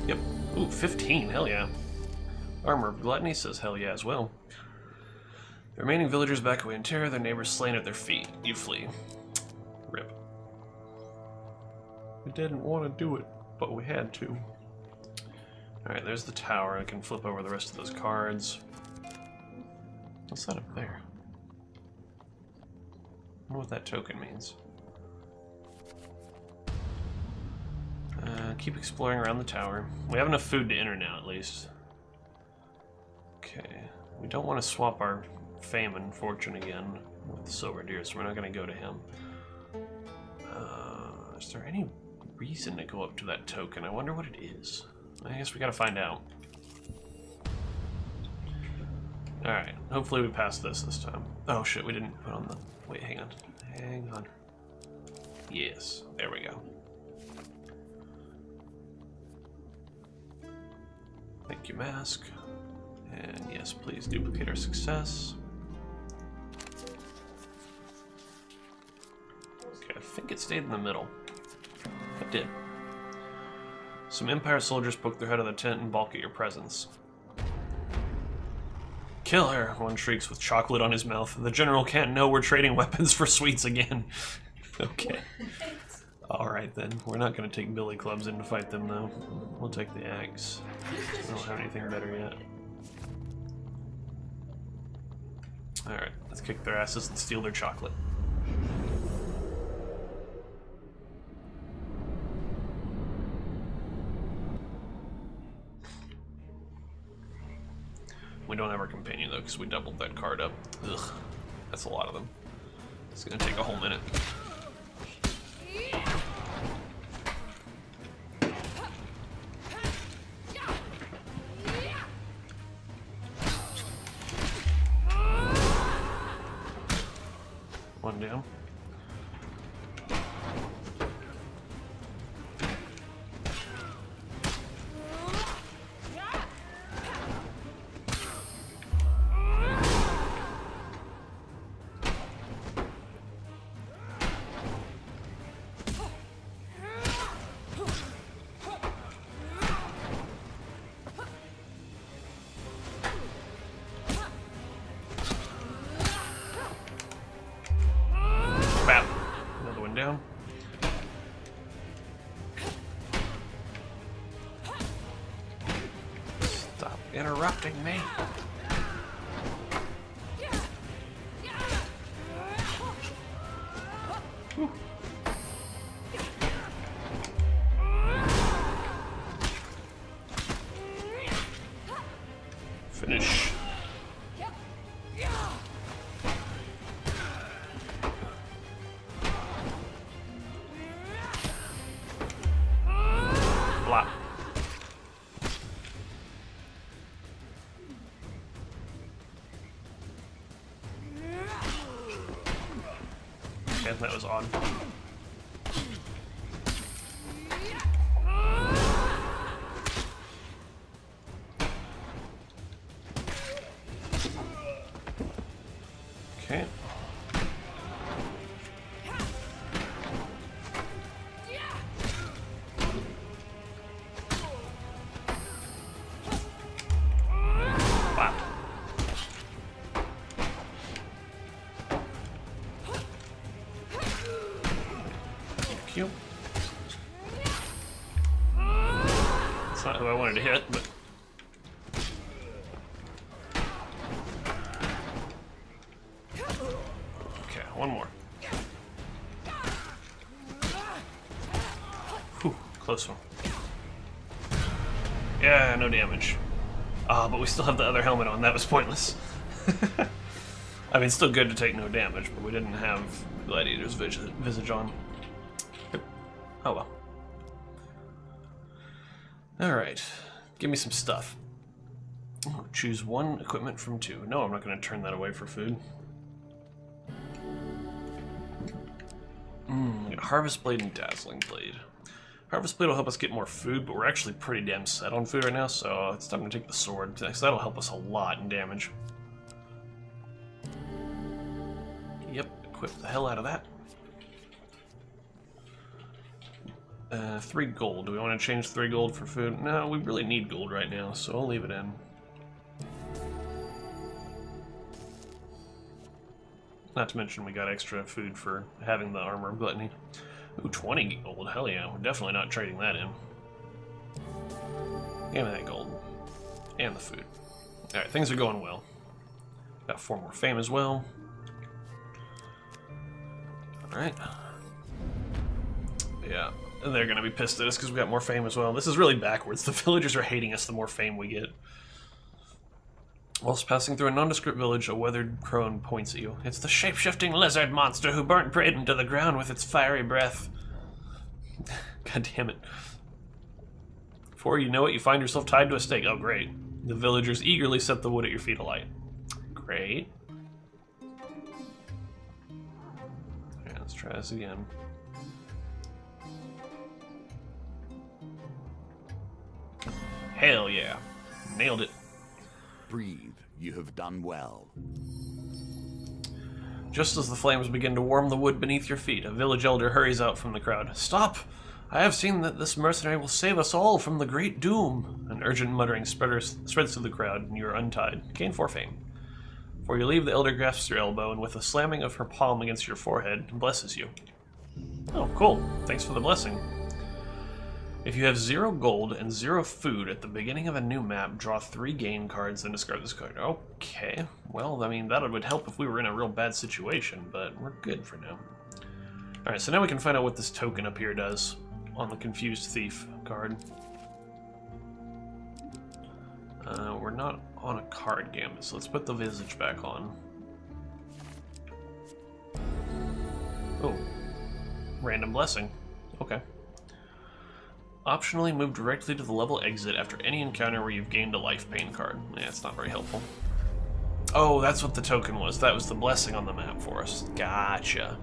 Yep. Ooh, 15, hell yeah. Armor of Gluttony says hell yeah as well. The remaining villagers back away in terror, their neighbors slain at their feet. You flee. Rip. We didn't want to do it, but we had to. Alright, there's the tower. I can flip over the rest of those cards. What's that up there? I wonder what that token means. Keep exploring around the tower. We have enough food to enter now, at least. Okay. We don't want to swap our famine fortune again with the silver deer, so we're not going to go to him. Is there any reason to go up to that token? I wonder what it is. I guess we gotta find out. Alright, hopefully we pass this time. Oh shit, we didn't put on the... Wait, hang on. Hang on. Yes, there we go. Thank you, mask. And yes, please duplicate our success. Okay, I think it stayed in the middle. It did. Some Empire soldiers poke their head out of the tent and balk at your presence. Kill her, one shrieks with chocolate on his mouth. The general can't know we're trading weapons for sweets again. Okay. Alright then, we're not going to take billy clubs in to fight them though. We'll take the axe. I don't have anything better yet. Alright, let's kick their asses and steal their chocolate. We don't have our companion though, because we doubled that card up. Ugh, that's a lot of them. It's gonna take a whole minute. One down. Down. Stop interrupting me. Whew. Finish. Blah. Okay, that was odd. close one. Yeah, no damage. But we still have the other helmet on. That was pointless. I mean, still good to take no damage, but we didn't have Gladiator's visage on. Yep. Oh well. Alright. Give me some stuff. Oh, choose one equipment from two. No, I'm not going to turn that away for food. We got Harvest Blade and Dazzling Blade. Harvest Blade will help us get more food, but we're actually pretty damn set on food right now, so it's time to take the sword, because that'll help us a lot in damage. Yep, equip the hell out of that. 3 gold. Do we want to change 3 gold for food? No, we really need gold right now, so I'll leave it in. Not to mention we got extra food for having the Armor of Gluttony. Ooh, 20 gold. Hell yeah, we're definitely not trading that in. Give me that gold. And the food. Alright, things are going well. Got 4 more fame as well. Alright. Yeah, and they're gonna be pissed at us because we got more fame as well. This is really backwards. The villagers are hating us the more fame we get. Whilst passing through a nondescript village, a weathered crone points at you. It's the shape-shifting lizard monster who burnt Braden to the ground with its fiery breath. God damn it. Before you know it, you find yourself tied to a stake. Oh, great. The villagers eagerly set the wood at your feet alight. Great. Okay, let's try this again. Hell yeah. Nailed it. Breathe, you have done well. Just as the flames begin to warm the wood beneath your feet, a village elder hurries out from the crowd. Stop! I have seen that this mercenary will save us all from the great doom. An urgent muttering spreads through the crowd, and you are untied. Gain 4 fame. Before you leave, the elder grasps your elbow, and with a slamming of her palm against your forehead, blesses you. Oh, cool. Thanks for the blessing. If you have 0 gold and 0 food at the beginning of a new map, draw 3 gain cards, then discard this card. Okay. Well, I mean, that would help if we were in a real bad situation, but we're good for now. Alright, so now we can find out what this token up here does on the Confused Thief card. We're not on a card gambit, so let's put the visage back on. Oh. Random blessing. Okay. Optionally, move directly to the level exit after any encounter where you've gained a life pain card. Yeah, it's not very helpful. Oh, that's what the token was. That was the blessing on the map for us. Gotcha.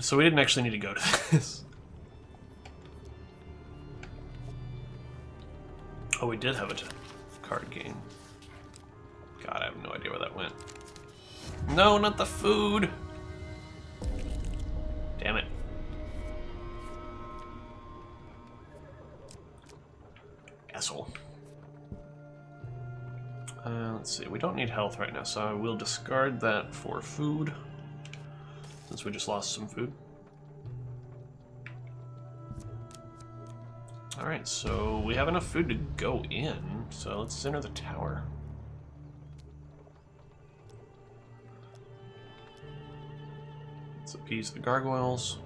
So we didn't actually need to go to this. Oh, we did have a card game. God, I have no idea where that went. No, not the food! Damn it. Asshole. Let's see, we don't need health right now, so I will discard that for food, since we just lost some food. Alright, so we have enough food to go in, so let's enter the tower. Let's appease the gargoyles.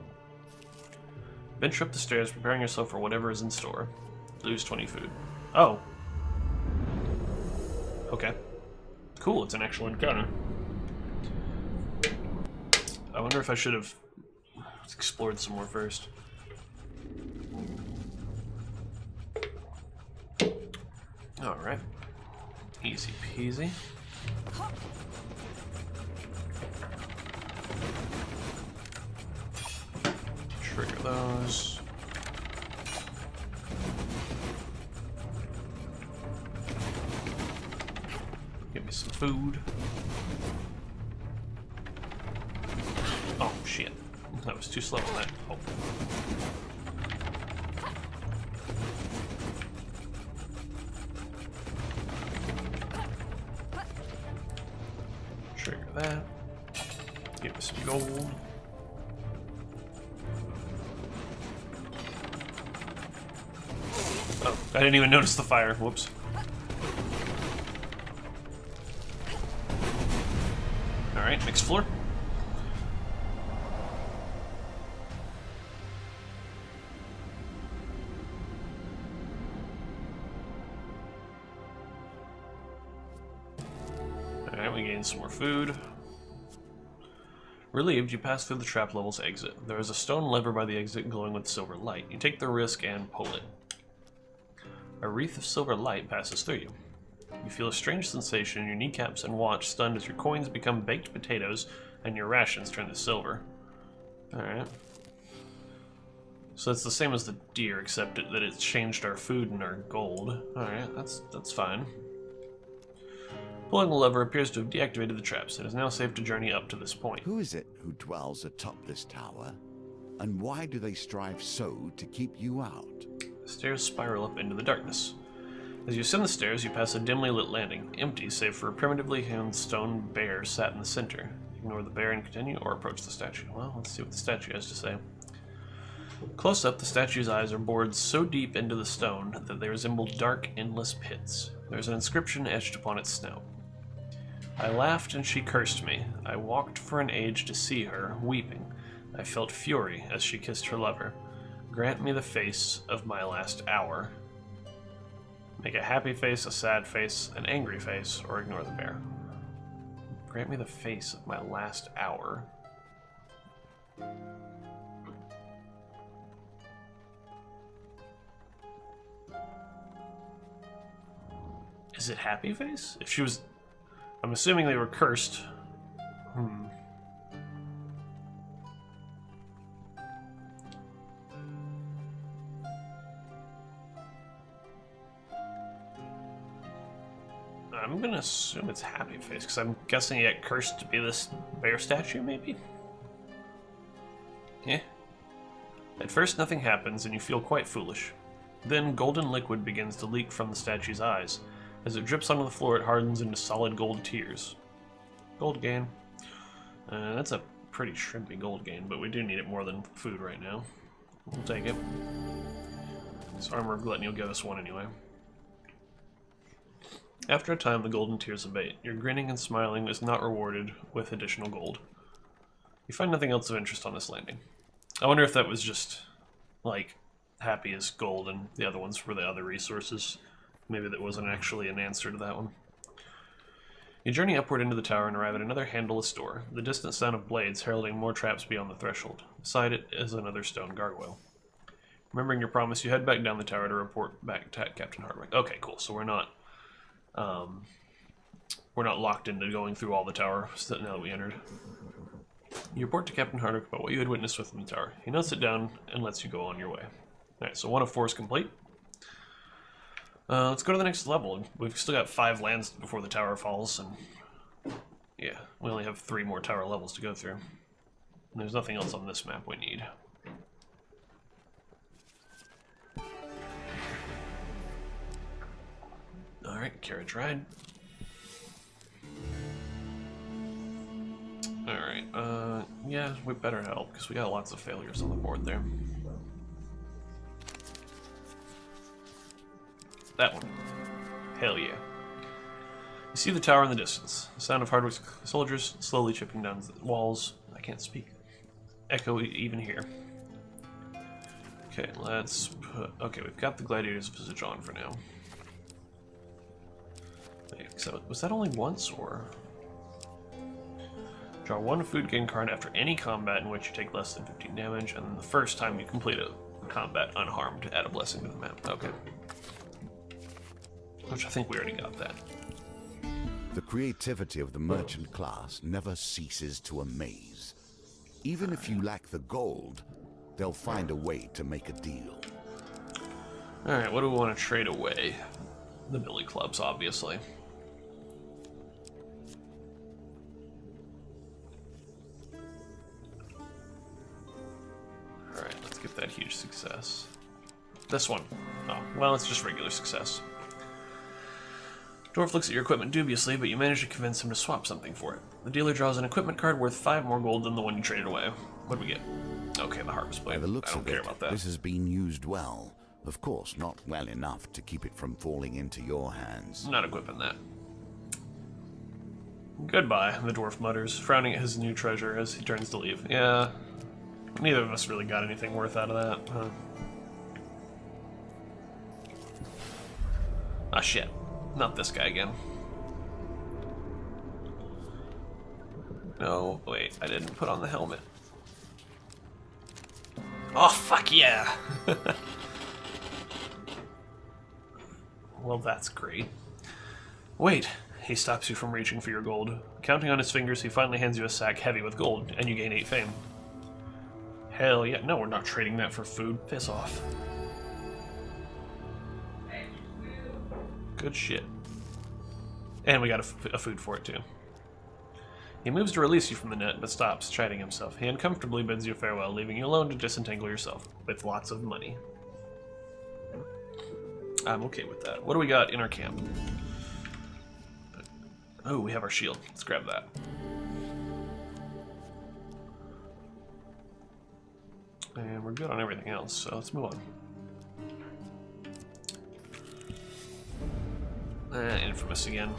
Venture up the stairs, preparing yourself for whatever is in store. Lose 20 food. Oh. Okay. Cool, it's an actual encounter. I wonder if I should have explored some more first. Alright. Easy peasy. Trigger those. Give me some food. Oh, shit. That was too slow on that. Oh. Trigger that. Give me some gold. Oh, I didn't even notice the fire. Whoops. Alright, next floor. we gain some more food. Relieved, you pass through the trap level's exit. There is a stone lever by the exit glowing with silver light. You take the risk and pull it. A wreath of silver light passes through you. You feel a strange sensation in your kneecaps and watch, stunned as your coins become baked potatoes and your rations turn to silver. Alright. So it's the same as the deer, except that it's changed our food and our gold. Alright, that's fine. Pulling the lever appears to have deactivated the traps. It is now safe to journey up to this point. Who is it who dwells atop this tower? And why do they strive so to keep you out? The stairs spiral up into the darkness. As you ascend the stairs, you pass a dimly lit landing, empty save for a primitively hewn stone bear sat in the center. Ignore the bear and continue, or approach the statue. Well, let's see what the statue has to say. Close up, the statue's eyes are bored so deep into the stone that they resemble dark, endless pits. There is an inscription etched upon its snout. I laughed and she cursed me. I walked for an age to see her, weeping. I felt fury as she kissed her lover. Grant me the face of my last hour. Make a happy face, a sad face, an angry face, or ignore the bear. Grant me the face of my last hour. Is it happy face? If she was... I'm assuming they were cursed. I'm gonna assume it's happy face, because I'm guessing it got cursed to be this bear statue, maybe? Yeah. At first nothing happens, and you feel quite foolish. Then golden liquid begins to leak from the statue's eyes. As it drips onto the floor, it hardens into solid gold tears. Gold gain. That's a pretty shrimpy gold gain, but we do need it more than food right now. We'll take it. This armor of gluttony will give us one anyway. After a time, the golden tears abate. Your grinning and smiling is not rewarded with additional gold. You find nothing else of interest on this landing. I wonder if that was just, like, happy as gold and the other ones were the other resources. Maybe that wasn't actually an answer to that one. You journey upward into the tower and arrive at another handleless door, the distant sound of blades heralding more traps beyond the threshold. Beside it is another stone gargoyle. Remembering your promise, you head back down the tower to report back to Captain Hardwick. Okay, cool. So we're not locked into going through all the tower now that we entered. You report to Captain Hardwick about what you had witnessed within the tower. He notes it down and lets you go on your way. Alright, so 1 of 4 is complete. Let's go to the next level. We've still got 5 lands before the tower falls, and yeah, we only have 3 more tower levels to go through. And there's nothing else on this map we need. Alright, carriage ride. Alright, yeah, we better help, because we got lots of failures on the board there. That one. Hell yeah. You see the tower in the distance. The sound of Hardwick's soldiers slowly chipping down the walls. I can't speak. Echo even here. Okay, let's put... Okay, we've got the gladiator's visage on for now. Wait, so was that only once, or... Draw 1 food gain card after any combat in which you take less than 15 damage, and then the first time you complete a combat unharmed to add a blessing to the map. Okay. Which I think we already got that. The creativity of the merchant class never ceases to amaze. Even if you lack the gold, they'll find a way to make a deal. Alright, what do we want to trade away? The billy clubs, obviously. Alright, let's get that huge success. This one. Oh, well, it's just regular success. Dwarf looks at your equipment dubiously, but you manage to convince him to swap something for it. The dealer draws an equipment card worth 5 more gold than the one you traded away. What do we get? Okay, the harvest blade. By the looks I don't of care it, about that. this has been used well. Of course, not well enough to keep it from falling into your hands. Not equipping that. Goodbye, the dwarf mutters, frowning at his new treasure as he turns to leave. Yeah, neither of us really got anything worth out of that, huh? Ah, shit. Not this guy again. No, wait, I didn't put on the helmet. Oh, fuck yeah! Well, that's great. Wait, he stops you from reaching for your gold. Counting on his fingers, he finally hands you a sack heavy with gold, and you gain 8 fame. Hell yeah, no, we're not trading that for food. Piss off. Good shit. And we got a food for it, too. He moves to release you from the net, but stops, chiding himself. He uncomfortably bids you farewell, leaving you alone to disentangle yourself, with lots of money. I'm okay with that. What do we got in our camp? Oh, we have our shield. Let's grab that. And we're good on everything else, so let's move on. Infamous again.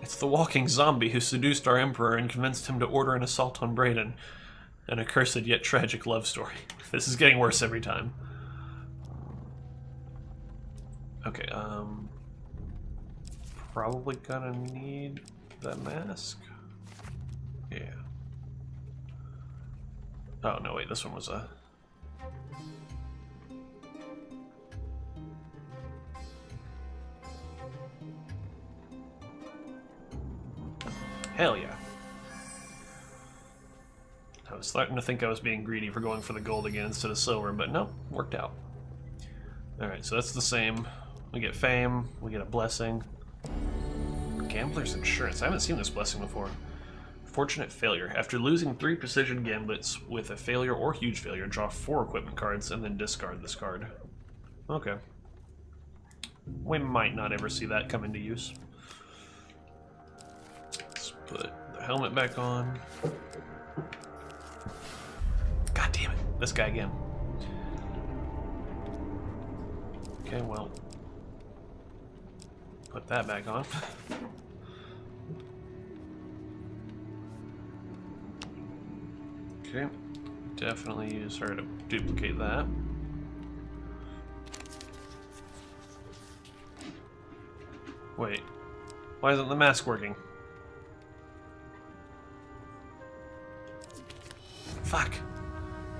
It's the walking zombie who seduced our emperor and convinced him to order an assault on Brayden. An accursed yet tragic love story. This is getting worse every time. Okay, probably gonna need the mask. Yeah. Oh, no, wait, this one was a... Hell yeah. I was starting to think I was being greedy for going for the gold again instead of silver, but no, worked out. Alright, so that's the same. We get fame, we get a blessing. Gambler's insurance. I haven't seen this blessing before. Fortunate failure. After losing 3 precision gamblets with a failure or huge failure, draw 4 equipment cards and then discard this card. Okay. We might not ever see that come into use. Let's put the helmet back on. God damn it. This guy again. Okay, well. Put that back on. Okay. Definitely use her to duplicate that. Wait. Why isn't the mask working? Fuck.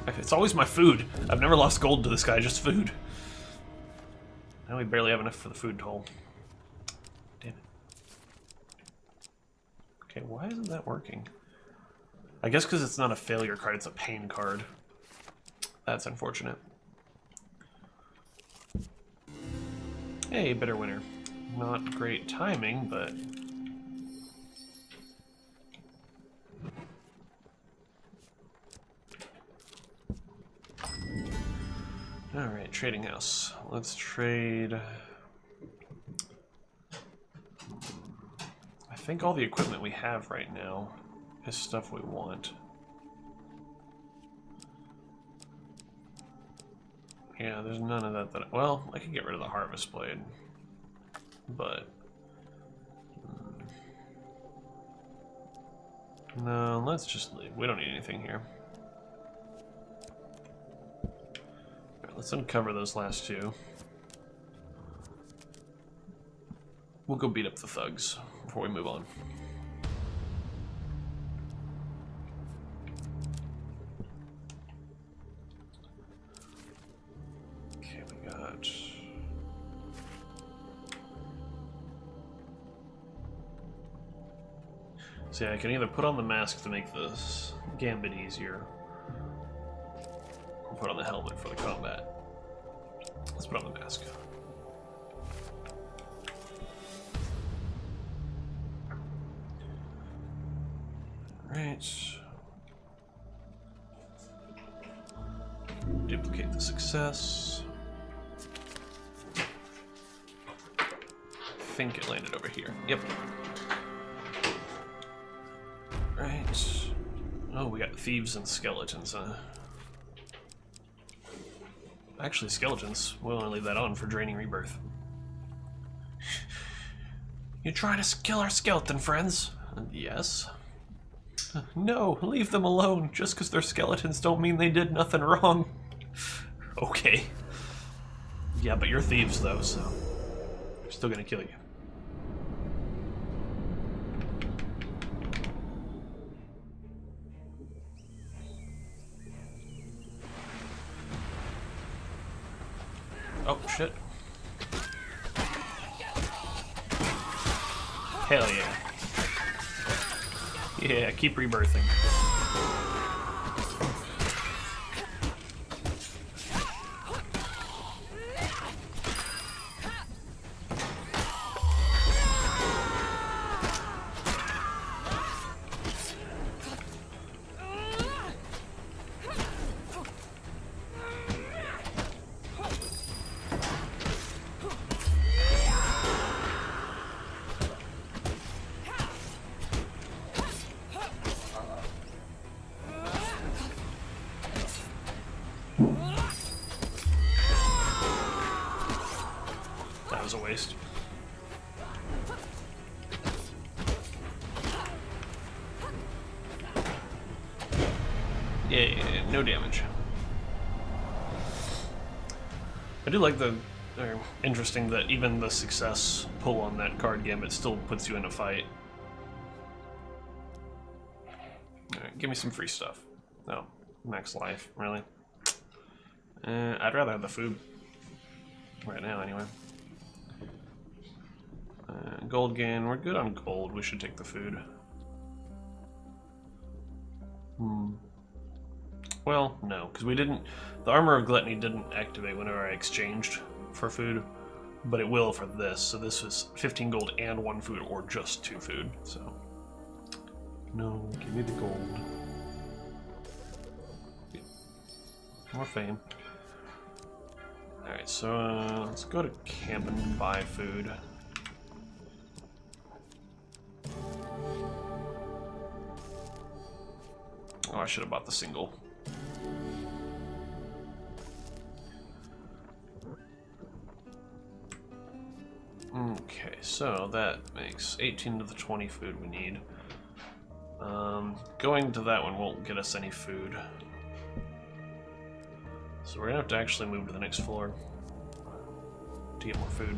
It's always my food. I've never lost gold to this guy, just food. Now we barely have enough for the food toll. Damn it. Okay, why isn't that working? I guess because it's not a failure card, it's a pain card. That's unfortunate. Hey, bitter winner. Not great timing, but... Alright, trading house. Let's trade... I think all the equipment we have right now is stuff we want. Yeah, there's none of that well, I could get rid of the harvest blade. But... No, let's just leave. We don't need anything here. Let's uncover those last 2. We'll go beat up the thugs before we move on. Okay, we got... So yeah, I can either put on the mask to make this gambit easier, or put on the helmet for the combat. Let's put on the mask. Alright. Duplicate the success. I think it landed over here. Yep. Right. Oh, we got thieves and skeletons, huh? Actually, skeletons. We'll only leave that on for draining rebirth. You trying to kill our skeleton friends? Yes. No, leave them alone. Just because they're skeletons don't mean they did nothing wrong. Okay. Yeah, but you're thieves though, so they're still gonna kill you. Hell yeah. Yeah, keep rebirthing. That was a waste. Yeah, no damage. I do like interesting that even the success pull on that card gambit still puts you in a fight. Alright, give me some free stuff. No, max life, really. I'd rather have the food. Right now, anyway. Gold gain, we're good on gold, we should take the food. Well, no, because we didn't... The Armor of Gluttony didn't activate whenever I exchanged for food, but it will for this. So this was 15 gold and 1 food, or just 2 food, so... No, give me the gold. More fame. Alright, so let's go to camp and buy food. Oh, I should have bought the single. Okay, so that makes 18 to the 20 food we need. Going to that one won't get us any food. So we're gonna have to actually move to the next floor to get more food.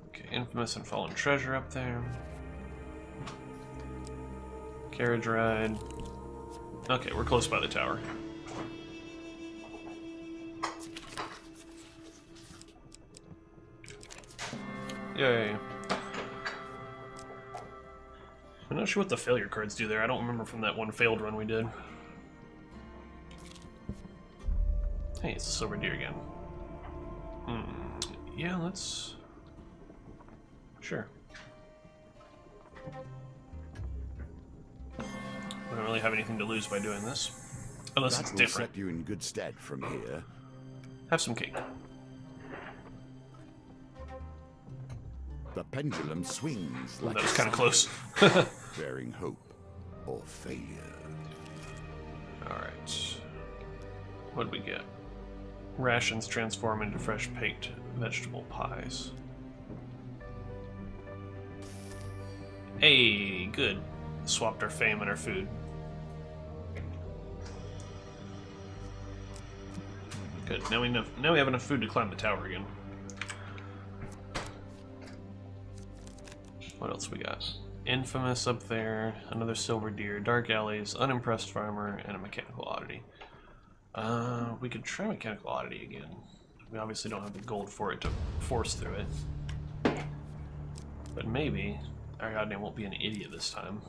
Okay, infamous and fallen treasure up there. Carriage ride. Okay, we're close by the tower. Yay. I'm not sure what the failure cards do there. I don't remember from that one failed run we did. Hey, it's a silver deer again. Yeah, let's... Sure. I don't really have anything to lose by doing this. Unless it's different. Set you in good stead from here. Have some cake. The pendulum swings like That was kind of close. bearing hope or failure. Alright. What did we get? Rations transform into fresh baked vegetable pies. Hey, good. Swapped our fame and our food. Good. Now we have enough food to climb the tower again. What else we got? Infamous up there, another silver deer, dark alleys, unimpressed farmer, and a mechanical oddity. We could try mechanical oddity again. We obviously don't have the gold for it to force through it. But maybe ARIADNE won't be an idiot this time.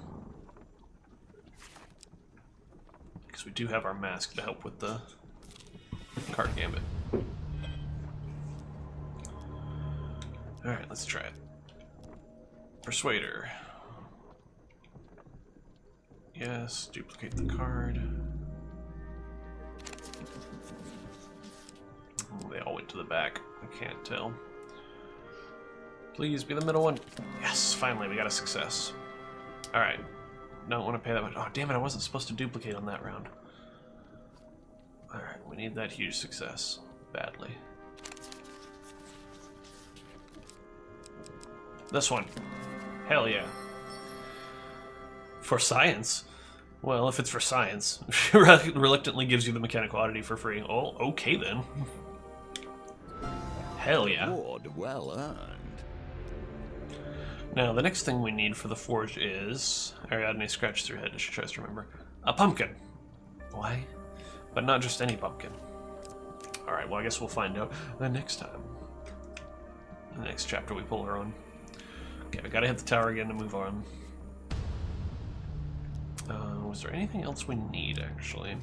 Because we do have our mask to help with the card gambit. Alright, let's try it. Persuader. Yes, duplicate the card. Oh, they all went to the back. I can't tell. Please be the middle one. Yes, finally, we got a success. Alright. Don't want to pay that much. Oh, damn it, I wasn't supposed to duplicate on that round. Alright, we need that huge success. Badly. This one. Hell yeah. For science? Well, if it's for science, reluctantly gives you the mechanical oddity for free. Oh, okay then. Hell yeah. Reward well earned. Now, the next thing we need for the forge is... ARIADNE scratches her head as she tries to remember. A pumpkin. Why? But not just any pumpkin. Alright, well I guess we'll find out the next time. The next chapter we pull her on. Okay, we gotta hit the tower again to move on. Was there anything else we need, actually?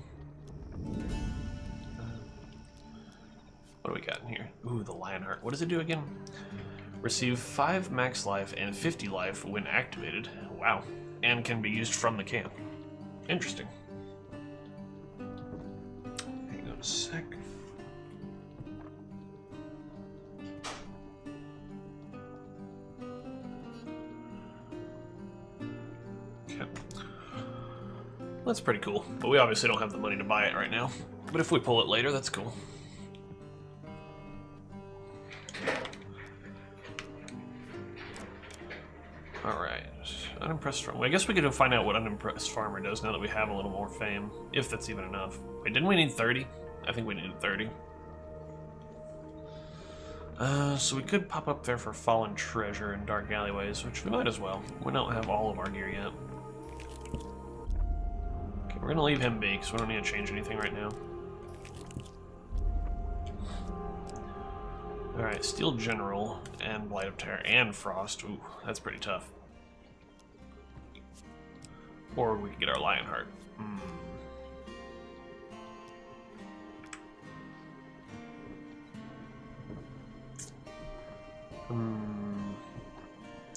What do we got in here? Ooh, the Lionheart. What does it do again? Receive 5 max life and 50 life when activated. Wow. And can be used from the camp. Interesting. Hang on a sec. Okay. That's pretty cool, but we obviously don't have the money to buy it right now. But if we pull it later, that's cool. Alright, unimpressed farmer. Well, I guess we could find out what unimpressed farmer does now that we have a little more fame, if that's even enough. Wait, didn't we need 30? I think we needed 30. So we could pop up there for fallen treasure and dark alleyways, which we might as well. We don't have all of our gear yet. Okay, we're gonna leave him be, because we don't need to change anything right now. Alright, Steel General and Blight of Terror and Frost. Ooh, that's pretty tough. Or we could get our Lionheart.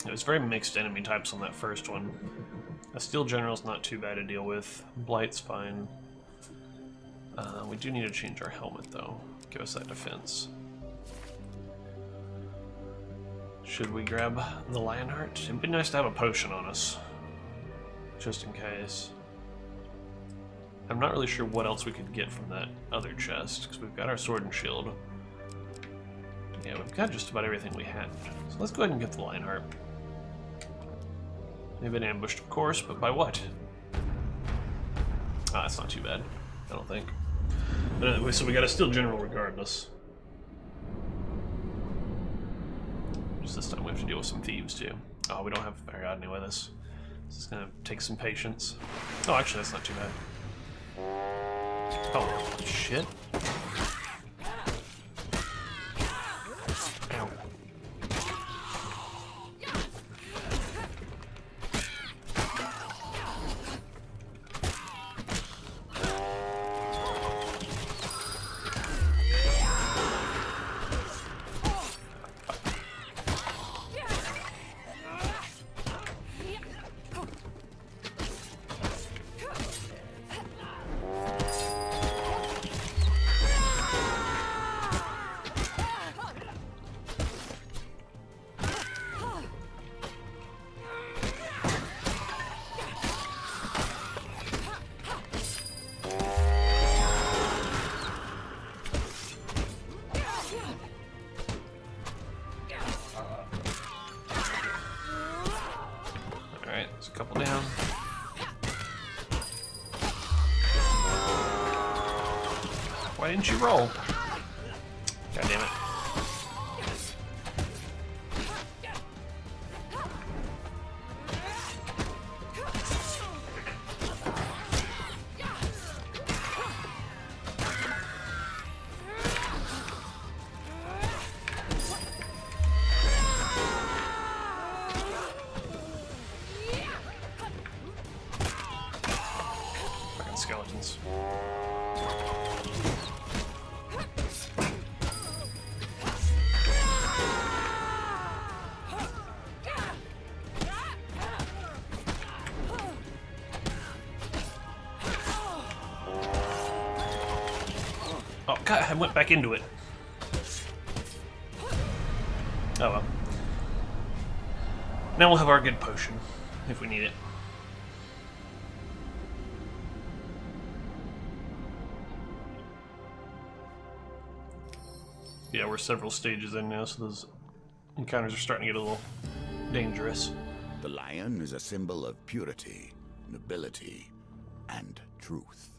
It was very mixed enemy types on that first one. A Steel General's not too bad to deal with. Blight's fine. We do need to change our helmet, though. Give us that defense. Should we grab the Lionheart? It'd be nice to have a potion on us. Just in case. I'm not really sure what else we could get from that other chest, because we've got our sword and shield. Yeah, we've got just about everything we had. So let's go ahead and get the Lionheart. They've been ambushed, of course, but by what? Ah, that's not too bad, I don't think. But anyway, so we got a Steel General regardless. Just this time we have to deal with some thieves too. Oh, we don't have ARIADNE with us. This is gonna take some patience. Oh, actually, that's not too bad. Oh, shit. Ow. Couple down. Why didn't you roll? God damn it. Skeletons. Oh god, I went back into it. Oh well. Now we'll have our good potion, if we need it. Yeah, we're several stages in now, so those encounters are starting to get a little dangerous. The lion is a symbol of purity, nobility, and truth.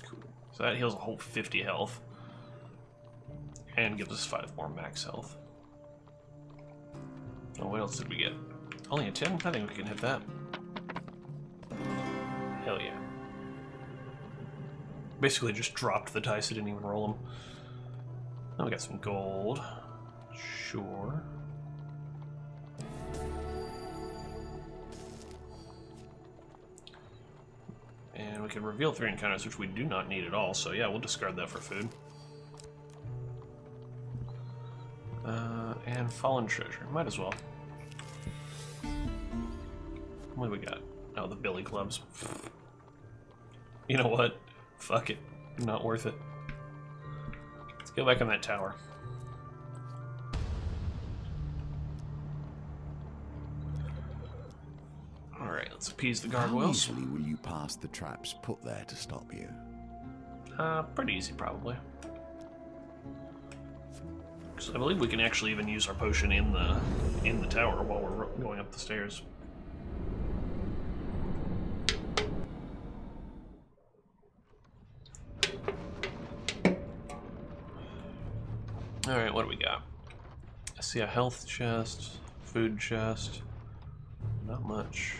Cool. So that heals a whole 50 health. And gives us 5 more max health. Oh, what else did we get? Only a 10? I think we can hit that. Hell yeah. Basically just dropped the dice, I didn't even roll them. Now we got some gold. Sure. And we can reveal 3 encounters, which we do not need at all, so yeah, we'll discard that for food. And fallen treasure. Might as well. What do we got? Oh, the billy clubs. You know what? Fuck it. Not worth it. Let's go back on that tower. Alright, let's appease the How gargoyles. easily will you pass the traps put there to stop you? Pretty easy, probably. Because I believe we can actually even use our potion in the tower while we're going up the stairs. Alright, what do we got? I see a health chest, food chest. Not much.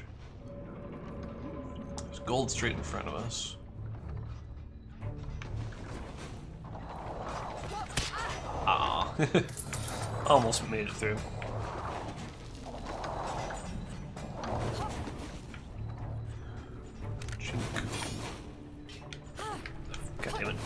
There's gold straight in front of us. Ah, almost made it through. Chink. God damn it.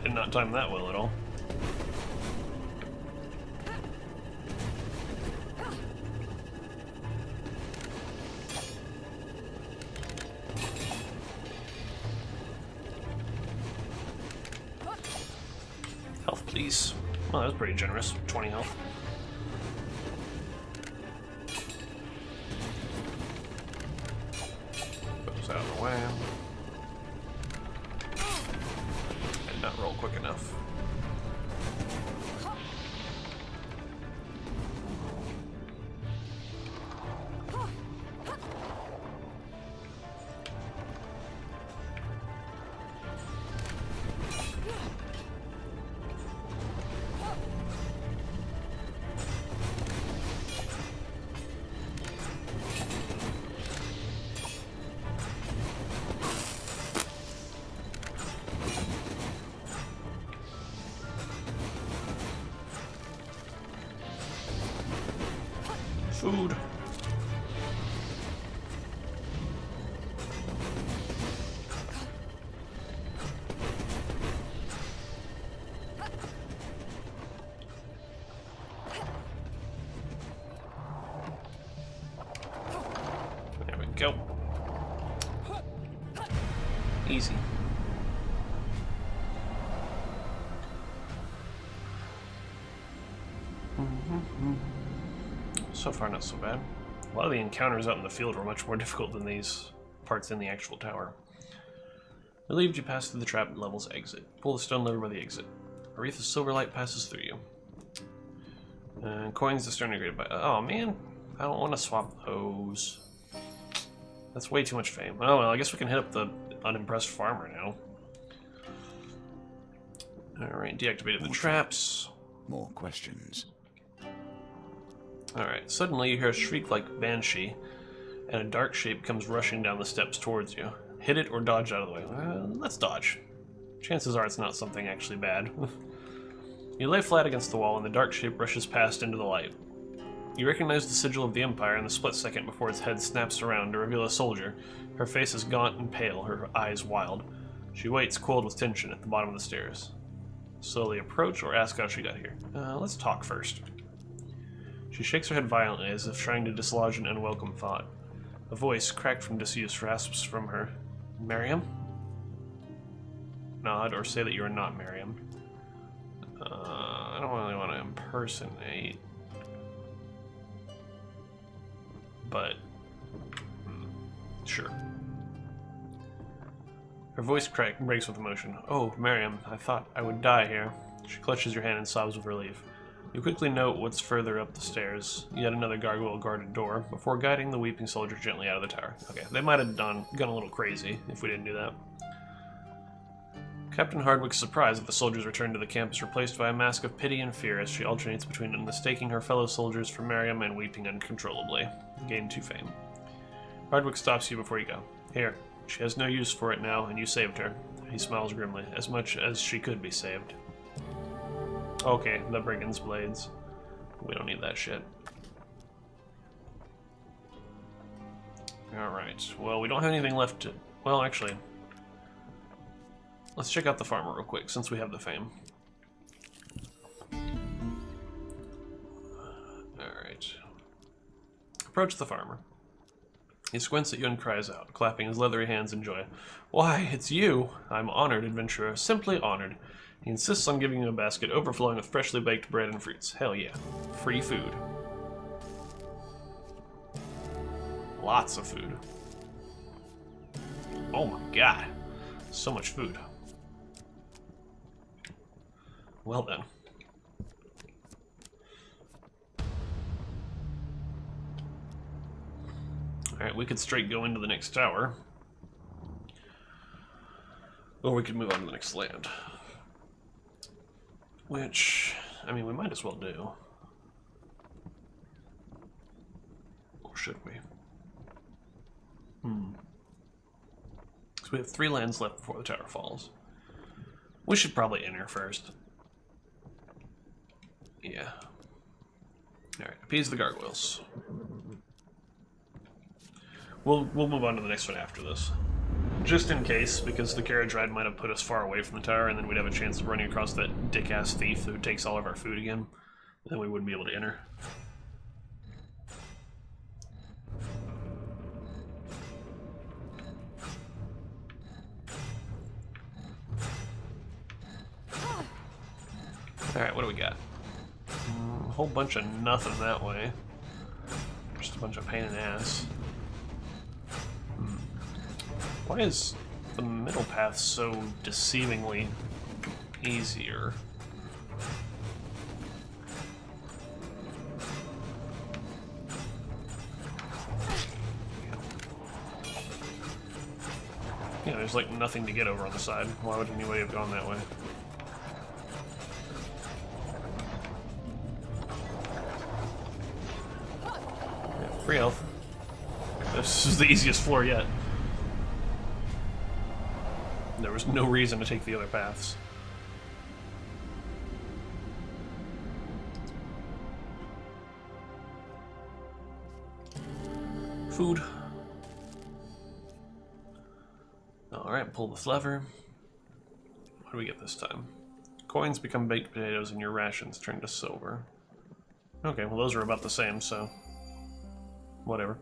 Did not time that well at all. Health, please. Well, that was pretty generous. 20 health. Put this out of the way. And not roll quick enough. Food. There we go. Easy. So far, not so bad. A lot of the encounters out in the field were much more difficult than these parts in the actual tower. Relieved, you pass through the trap level's exit. Pull the stone lever by the exit. A wreath of silver light passes through you. Coins the stone integrated by. Oh man, I don't want to swap those. That's way too much fame. Oh well, I guess we can hit up the unimpressed farmer now. Alright, deactivated the traps. More questions. Alright, suddenly you hear a shriek like banshee, and a dark shape comes rushing down the steps towards you. Hit it or dodge out of the way. Let's dodge. Chances are it's not something actually bad. You lay flat against the wall and the dark shape rushes past into the light. You recognize the sigil of the Empire in the split second before its head snaps around to reveal a soldier. Her face is gaunt and pale, her eyes wild. She waits, coiled with tension, at the bottom of the stairs. Slowly approach or ask how she got here. Let's talk first. She shakes her head violently as if trying to dislodge an unwelcome thought. A voice, cracked from disuse, rasps from her. Miriam? Nod or say that you are not Miriam. I don't really want to impersonate. But, sure. Her voice breaks with emotion. Oh, Miriam, I thought I would die here. She clutches your hand and sobs with relief. You quickly note what's further up the stairs, yet another gargoyle-guarded door, before guiding the weeping soldier gently out of the tower. Okay, they might have gone a little crazy if we didn't do that. Captain Hardwick's surprise at the soldiers' return to the camp is replaced by a mask of pity and fear as she alternates between mistaking her fellow soldiers for Miriam and weeping uncontrollably. Gain 2 fame. Hardwick stops you before you go. Here, she has no use for it now, and you saved her. He smiles grimly, as much as she could be saved. Okay, the brigand's blades. We don't need that shit. Alright, well, we don't have anything left to... Well, actually... Let's check out the farmer real quick, since we have the fame. Alright. Approach the farmer. He squints at you and cries out, clapping his leathery hands in joy. Why, it's you! I'm honored, adventurer, simply honored. He insists on giving you a basket overflowing with freshly baked bread and fruits. Hell yeah. Free food. Lots of food. Oh my god. So much food. Well then. Alright, we could straight go into the next tower. Or we could move on to the next land. Which, I mean, we might as well do. Or should we? So we have 3 lands left before the tower falls. We should probably enter first. Yeah. Alright, appease the gargoyles. We'll move on to the next one after this. Just in case, because the carriage ride might have put us far away from the tower, and then we'd have a chance of running across that dick-ass thief who takes all of our food again. Then we wouldn't be able to enter. Alright, what do we got? A whole bunch of nothing that way. Just a bunch of pain in the ass. Why is the middle path so deceivingly easier? Yeah, there's like nothing to get over on the side. Why would anybody have gone that way? Yeah, free health. This is the easiest floor yet. There was no reason to take the other paths. Food. Alright, pull this lever. What do we get this time? Coins become baked potatoes and your rations turn to silver. Okay, well those are about the same, so... whatever.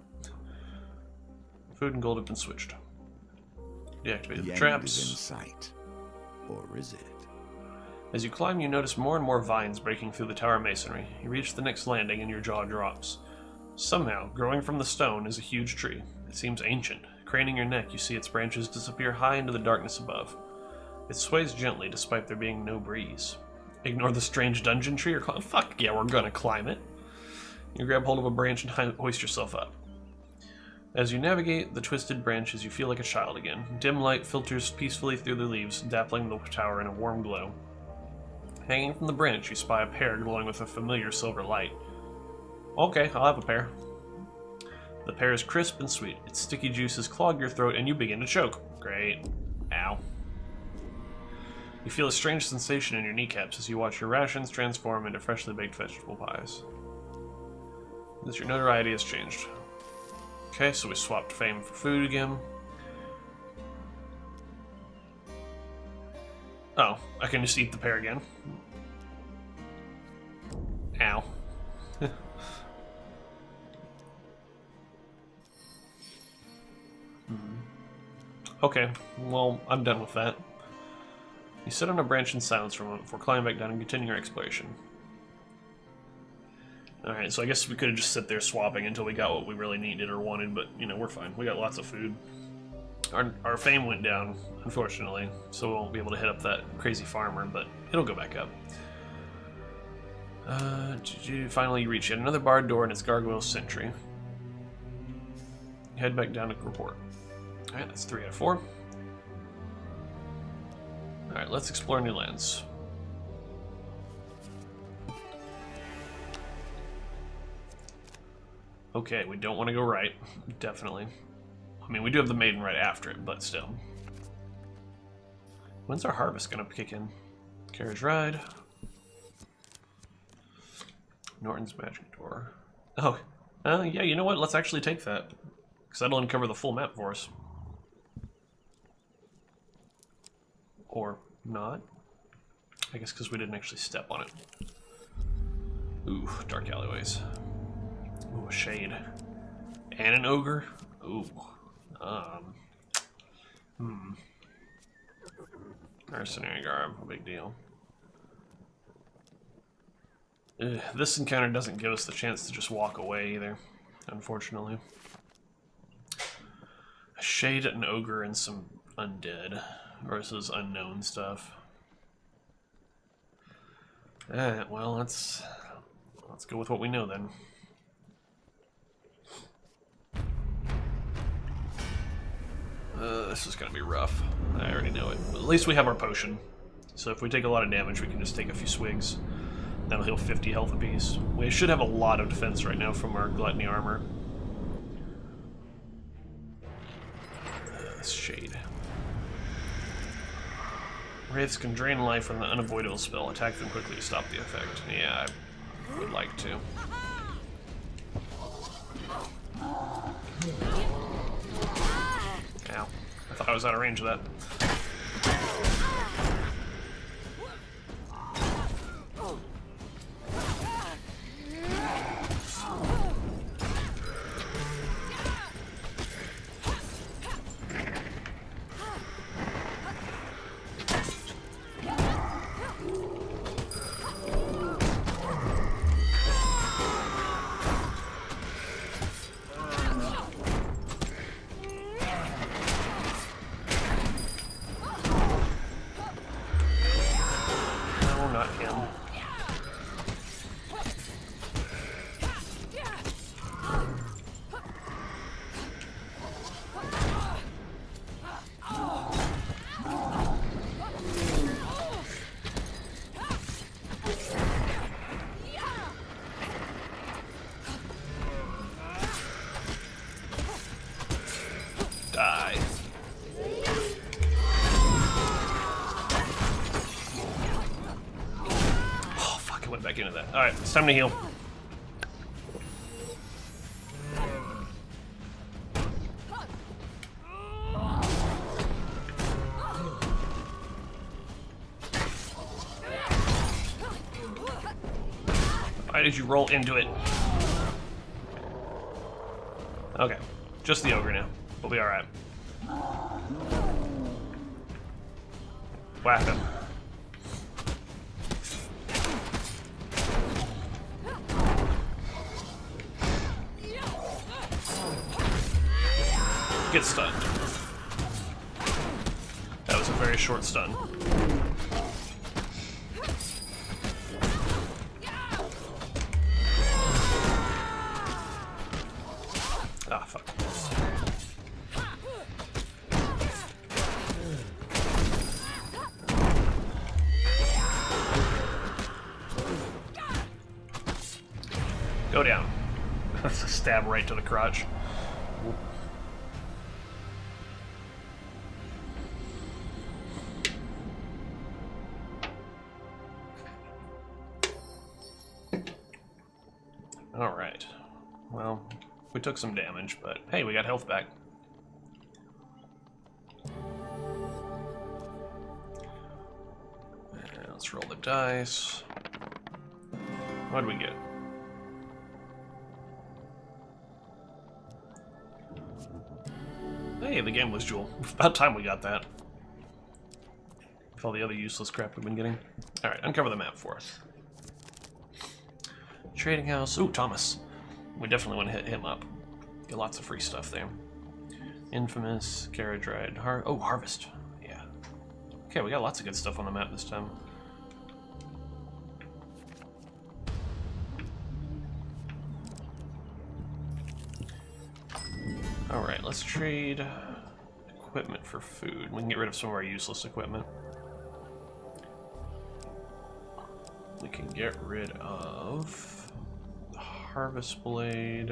Food and gold have been switched. Deactivate the traps. End is in sight. Or is it? As you climb, you notice more and more vines breaking through the tower masonry. You reach the next landing and your jaw drops. Somehow, growing from the stone is a huge tree. It seems ancient. Craning your neck, you see its branches disappear high into the darkness above. It sways gently despite there being no breeze. Ignore the strange dungeon tree or climb. Fuck yeah, we're gonna climb it. You grab hold of a branch and hoist yourself up. As you navigate the twisted branches, you feel like a child again. Dim light filters peacefully through the leaves, dappling the tower in a warm glow. Hanging from the branch, you spy a pear glowing with a familiar silver light. Okay, I'll have a pear. The pear is crisp and sweet. Its sticky juices clog your throat and you begin to choke. Great. Ow. You feel a strange sensation in your kneecaps as you watch your rations transform into freshly baked vegetable pies. As your notoriety has changed. Okay, so we swapped fame for food again. Oh, I can just eat the pear again. Ow. Okay, well, I'm done with that. You sit on a branch in silence for a moment before climbing back down and continue your exploration. Alright, so I guess we could have just sit there swapping until we got what we really needed or wanted, but, you know, we're fine. We got lots of food. Our fame went down, unfortunately, so we won't be able to hit up that crazy farmer, but it'll go back up. You finally reach yet another barred door and its gargoyle sentry. Head back down to report. Alright, that's 3 out of 4. Alright, let's explore new lands. Okay, we don't want to go right. Definitely. I mean, we do have the maiden right after it, but still. When's our harvest gonna kick in? Carriage ride. Norton's magic door. Oh, yeah, you know what? Let's actually take that. Because that'll uncover the full map for us. Or not. I guess because we didn't actually step on it. Ooh, dark alleyways. Ooh, a shade. And an ogre? Ooh. Mercenary garb, a big deal. Ugh, this encounter doesn't give us the chance to just walk away either, unfortunately. A shade, an ogre, and some undead versus unknown stuff. Well, let's go with what we know then. This is gonna be rough. I already know it. But at least we have our potion. So if we take a lot of damage, we can just take a few swigs. That'll heal 50 health apiece. We should have a lot of defense right now from our gluttony armor. Shade. Wraiths can drain life from the unavoidable spell. Attack them quickly to stop the effect. Yeah, I would like to. Ow. I thought I was out of range of that. Back into that. Alright, it's time to heal. Why did you roll into it? Okay, just the ogre now. We'll be alright. Whack him. Get stunned. That was a very short stun. Ah, fuck. Go down. That's a stab right to the crotch. Alright. Well, we took some damage, but hey, we got health back. And let's roll the dice. What did we get? Hey, the Gambler's Jewel. About time we got that. With all the other useless crap we've been getting. Alright, uncover the map for us. Trading house. Ooh, Thomas. We definitely want to hit him up. Get lots of free stuff there. Infamous, carriage ride, harvest. Yeah. Okay, we got lots of good stuff on the map this time. Alright, let's trade equipment for food. We can get rid of some of our useless equipment. We can get rid of the Harvest Blade,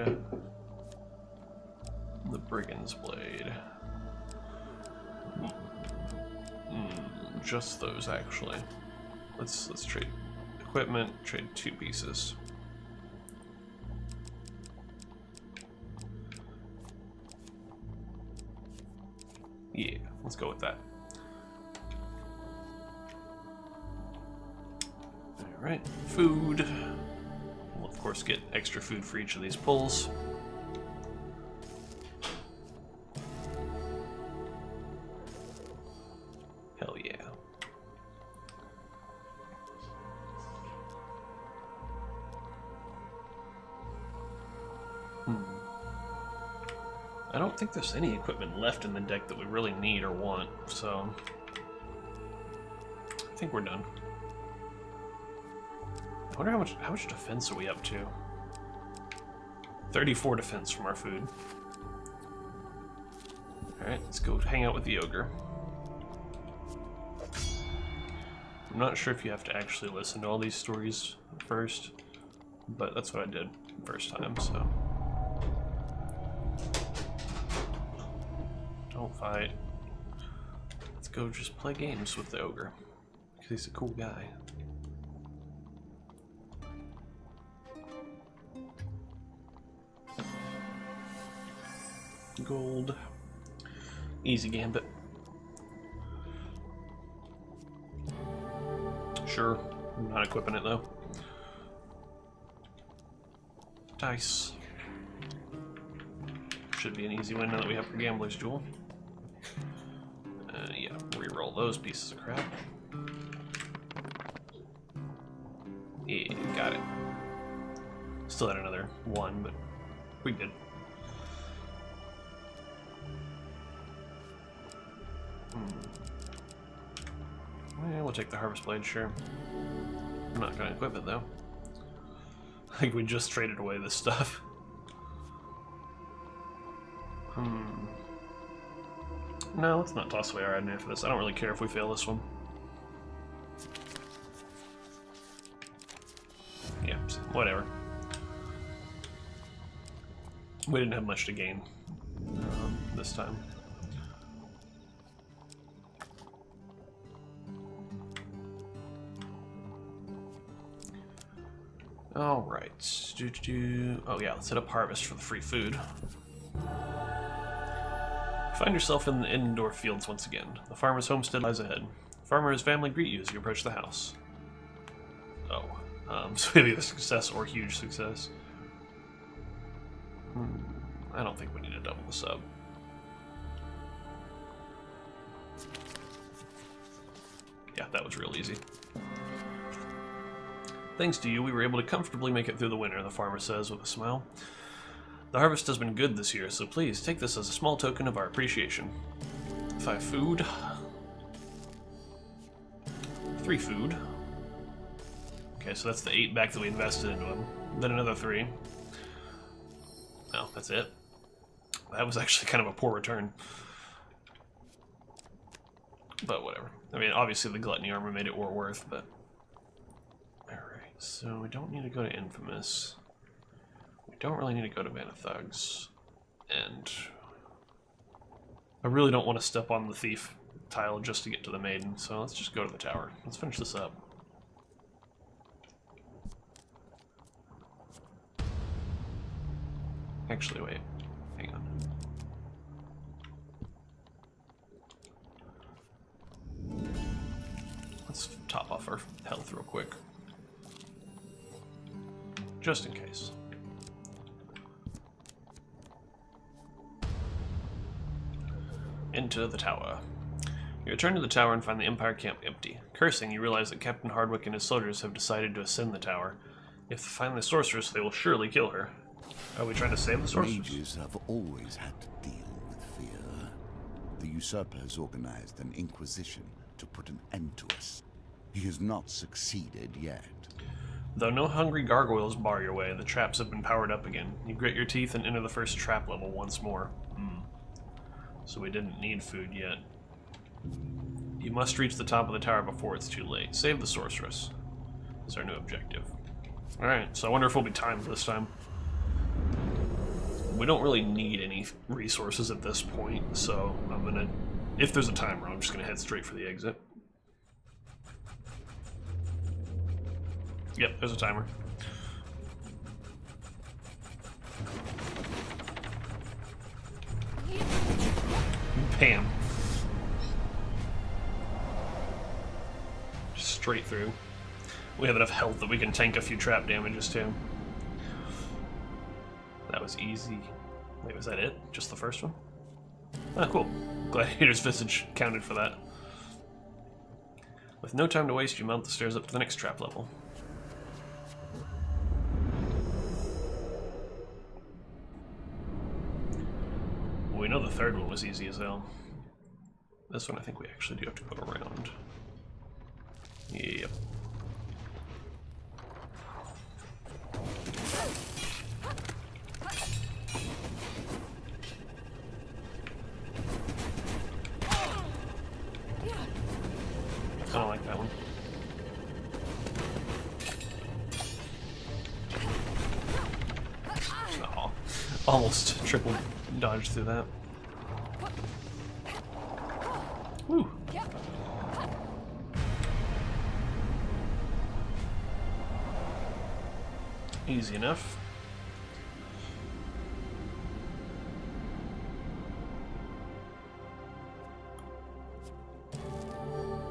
the Brigand's Blade. Just those, actually. Let's trade equipment, trade 2 pieces. Yeah, let's go with that. Alright, food. We'll of course get extra food for each of these pulls. Hell yeah. I don't think there's any equipment left in the deck that we really need or want, so I think we're done. I wonder how much defense are we up to? 34 defense from our food. Alright, let's go hang out with the ogre. I'm not sure if you have to actually listen to all these stories first, but that's what I did first time, so. Don't fight. Let's go just play games with the ogre, because he's a cool guy. Gold. Easy gambit. Sure. I'm not equipping it though. Dice. Should be an easy win now that we have the Gambler's Jewel. Yeah, re-roll those pieces of crap. Yeah, got it. Still had another 1, but we did. Yeah, we'll take the Harvest Blade, sure. I'm not gonna equip it though. I think we just traded away this stuff. No, let's not toss away our ARIADNE for this. I don't really care if we fail this one. Yeah, whatever. We didn't have much to gain this time. Alright. Oh yeah, let's hit up Harvest for the free food. Find yourself in the indoor fields once again. The farmer's homestead lies ahead. Farmer and his family greet you as you approach the house. Oh. So maybe a success or huge success. I don't think we need to double the sub. Yeah, that was real easy. Thanks to you, we were able to comfortably make it through the winter, the farmer says with a smile. The harvest has been good this year, so please take this as a small token of our appreciation. 5 food. 3 food. Okay, so that's the 8 back that we invested into him. Then another 3. No, that's it. That was actually kind of a poor return. But whatever. I mean, obviously the gluttony armor made it worth, but... Alright, so we don't need to go to Infamous. We don't really need to go to Van of Thugs. And... I really don't want to step on the Thief tile just to get to the Maiden, so let's just go to the tower. Let's finish this up. Actually, wait. Hang on. Let's top off our health real quick. Just in case. Into the tower. You return to the tower and find the Empire camp empty. Cursing, you realize that Captain Hardwick and his soldiers have decided to ascend the tower. If they find the sorceress, they will surely kill her. Are we trying to save the sorceress? Mages have always had to deal with fear. The usurper has organized an inquisition to put an end to us. He has not succeeded yet. Though no hungry gargoyles bar your way, the traps have been powered up again. You grit your teeth and enter the first trap level once more. So we didn't need food yet. You must reach the top of the tower before it's too late. Save the sorceress. is our new objective. Alright, so I wonder if we'll be timed this time. We don't really need any resources at this point, so I'm gonna... If there's a timer, I'm just gonna head straight for the exit. Yep, there's a timer. Bam. Just straight through. We have enough health that we can tank a few trap damages too. That was easy. Wait, was that it? Just the first one? Ah, cool. Gladiator's Visage counted for that. With no time to waste, you mount the stairs up to the next trap level. We know the third one was easy as hell. This one I think we actually do have to go around. Yep. I don't like that one. Oh, almost triple dodged through that. Woo. Easy enough.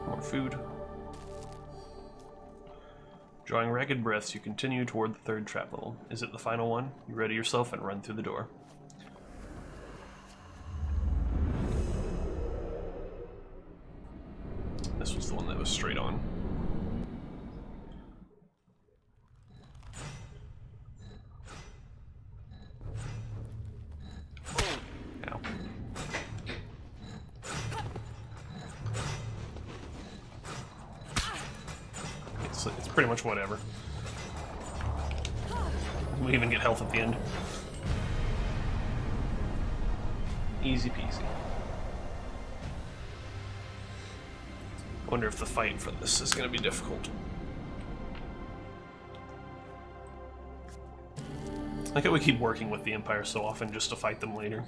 More food. Drawing ragged breaths, you continue toward the third trap level. Is it the final one? You ready yourself and run through the door. This was the one that was straight on. Ow. It's pretty much whatever. We even get health at the end. Easy peasy. Wonder if the fight for this is going to be difficult. I like how we keep working with the Empire so often just to fight them later.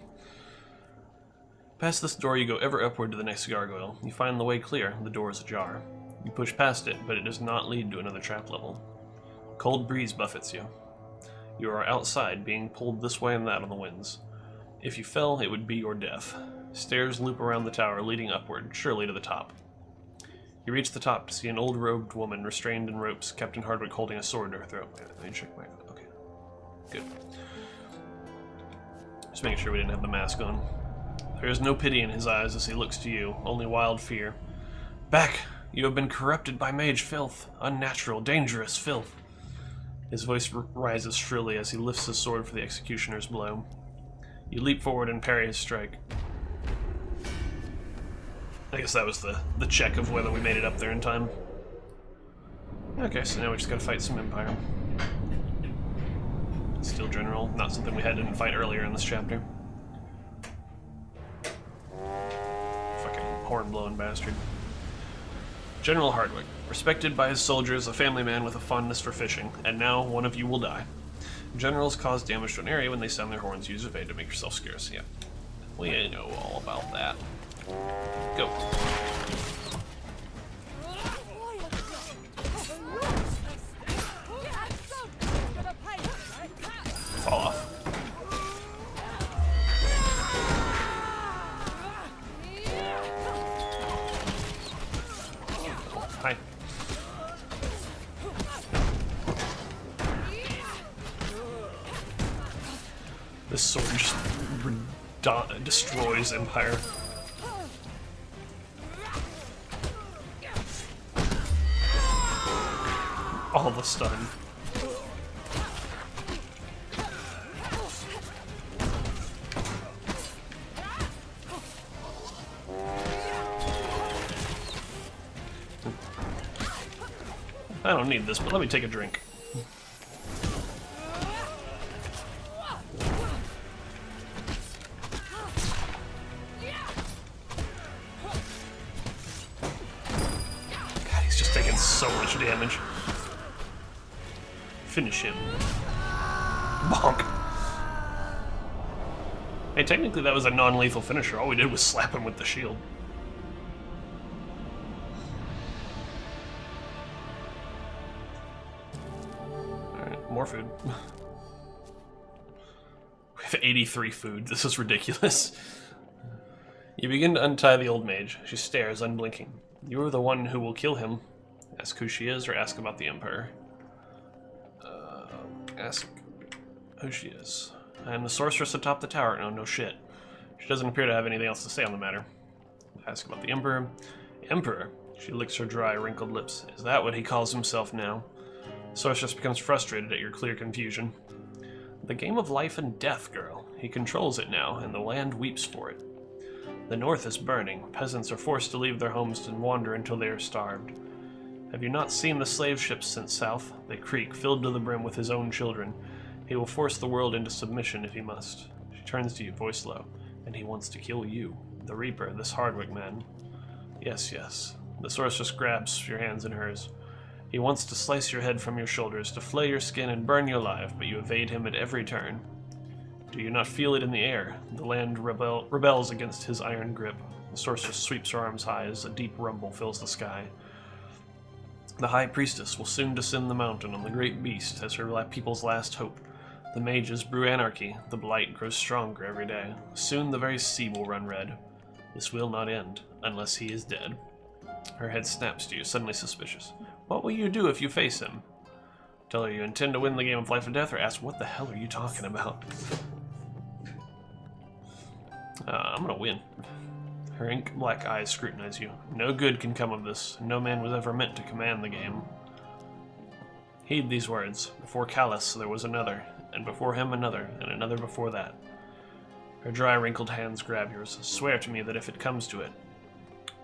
Past this door you go ever upward to the next gargoyle. You find the way clear. The door is ajar. You push past it, but it does not lead to another trap level. Cold breeze buffets you. You are outside, being pulled this way and that on the winds. If you fell, it would be your death. Stairs loop around the tower, leading upward, surely to the top. You reach the top to see an old robed woman restrained in ropes, Captain Hardwick holding a sword to her throat. Wait, let me check my... Okay. Good. Just making sure we didn't have the mask on. There is no pity in his eyes as he looks to you, only wild fear. Back! You have been corrupted by mage filth. Unnatural, dangerous filth. His voice rises shrilly as he lifts his sword for the executioner's blow. You leap forward and parry his strike. I guess that was the check of whether we made it up there in time. Okay, so now we just gotta fight some Empire. Steel General, not something we didn't fight earlier in this chapter. Fucking horn-blowing bastard. General Hardwick, respected by his soldiers, a family man with a fondness for fishing, and now one of you will die. Generals cause damage to an area when they sound their horns. Use evade to make yourself scarce. Yeah, we know all about that. Go. Fall off. Hi. This sword just destroys Empire. All the stun. I don't need this, but let me take a drink. God, he's just taking so much damage. Finish him. Bonk. Hey, technically that was a non-lethal finisher. All we did was slap him with the shield. Alright, more food. We have 83 food. This is ridiculous. You begin to untie the old mage. She stares, unblinking. You are the one who will kill him. Ask who she is or ask about the Emperor. Ask who she is. I am the sorceress atop the tower. No shit. She doesn't appear to have anything else to say on the matter. Ask about the Emperor. Emperor? She licks her dry, wrinkled lips. Is that what he calls himself now? The sorceress becomes frustrated at your clear confusion. The game of life and death, girl. He controls it now, and the land weeps for it. The north is burning. Peasants are forced to leave their homes and wander until they are starved. Have you not seen the slave ships sent south? They creak, filled to the brim with his own children. He will force the world into submission if he must. She turns to you, voice low. And he wants to kill you, the Reaper, this Hardwick man. Yes, yes. The sorceress grabs your hands in hers. He wants to slice your head from your shoulders, to flay your skin and burn you alive, but you evade him at every turn. Do you not feel it in the air? The land rebels against his iron grip. The sorceress sweeps her arms high as a deep rumble fills the sky. The High Priestess will soon descend the mountain on the great beast as her people's last hope. The mages brew anarchy. The blight grows stronger every day. Soon the very sea will run red. This will not end, unless he is dead. Her head snaps to you, suddenly suspicious. What will you do if you face him? Tell her you intend to win the game of life and death, or ask, what the hell are you talking about? I'm gonna win. Her ink-black eyes scrutinize you. No good can come of this. No man was ever meant to command the game. Heed these words. Before Callus there was another, and before him another, and another before that. Her dry, wrinkled hands grab yours. Swear to me that if it comes to it,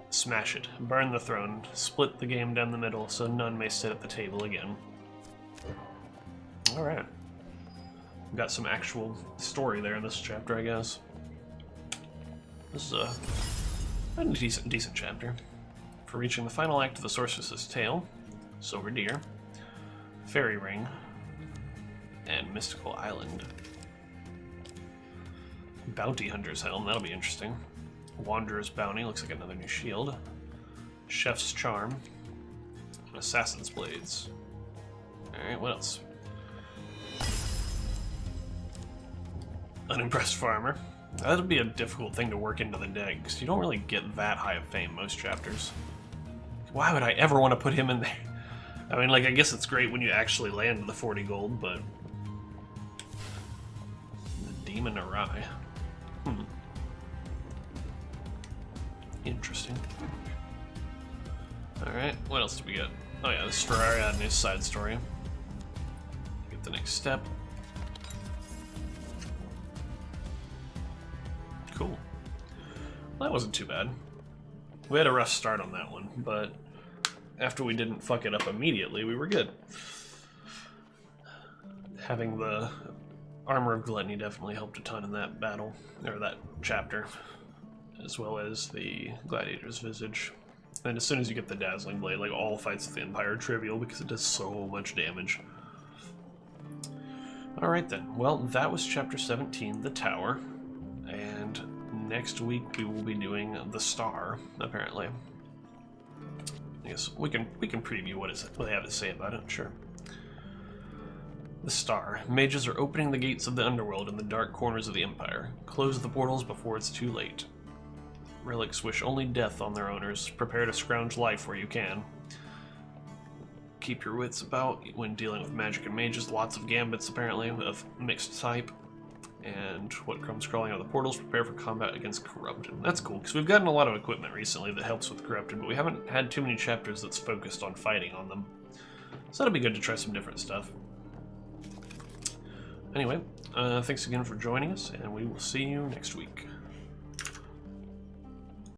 smash it, burn the throne, split the game down the middle so none may sit at the table again. Alright. We've got some actual story there in this chapter, I guess. This is a decent chapter. For reaching the final act of the Sorceress's Tale, Silver Deer, Fairy Ring, and Mystical Island. Bounty Hunter's Helm, that'll be interesting. Wanderer's Bounty, looks like another new shield. Chef's Charm, and Assassin's Blades. Alright, what else? Unimpressed Farmer. That would be a difficult thing to work into the deck, because you don't really get that high of fame most chapters. Why would I ever want to put him in there? I mean, like, I guess it's great when you actually land the 40 gold, but... The Demon Awry. Interesting. Alright, what else do we get? Oh yeah, this is for ARIADNE's side story. Get the next step. Cool. Well, that wasn't too bad. We had a rough start on that one, but after we didn't fuck it up immediately, we were good. Having the Armor of Gluttony definitely helped a ton in that battle, or that chapter, as well as the Gladiator's Visage. And as soon as you get the Dazzling Blade, like, all fights with the Empire are trivial because it does so much damage. Alright then, well, that was Chapter 17, The Tower. And next week we will be doing The Star, apparently. I guess we can preview what they have to say about it, sure. The Star. Mages are opening the gates of the underworld in the dark corners of the Empire. Close the portals before it's too late. Relics wish only death on their owners. Prepare to scrounge life where you can. Keep your wits about when dealing with magic and mages. Lots of gambits, apparently, of mixed type. And what comes crawling out of the portals, prepare for combat against Corrupted. That's cool, because we've gotten a lot of equipment recently that helps with Corrupted, but we haven't had too many chapters that's focused on fighting on them. So that'll be good to try some different stuff. Anyway, thanks again for joining us, and we will see you next week.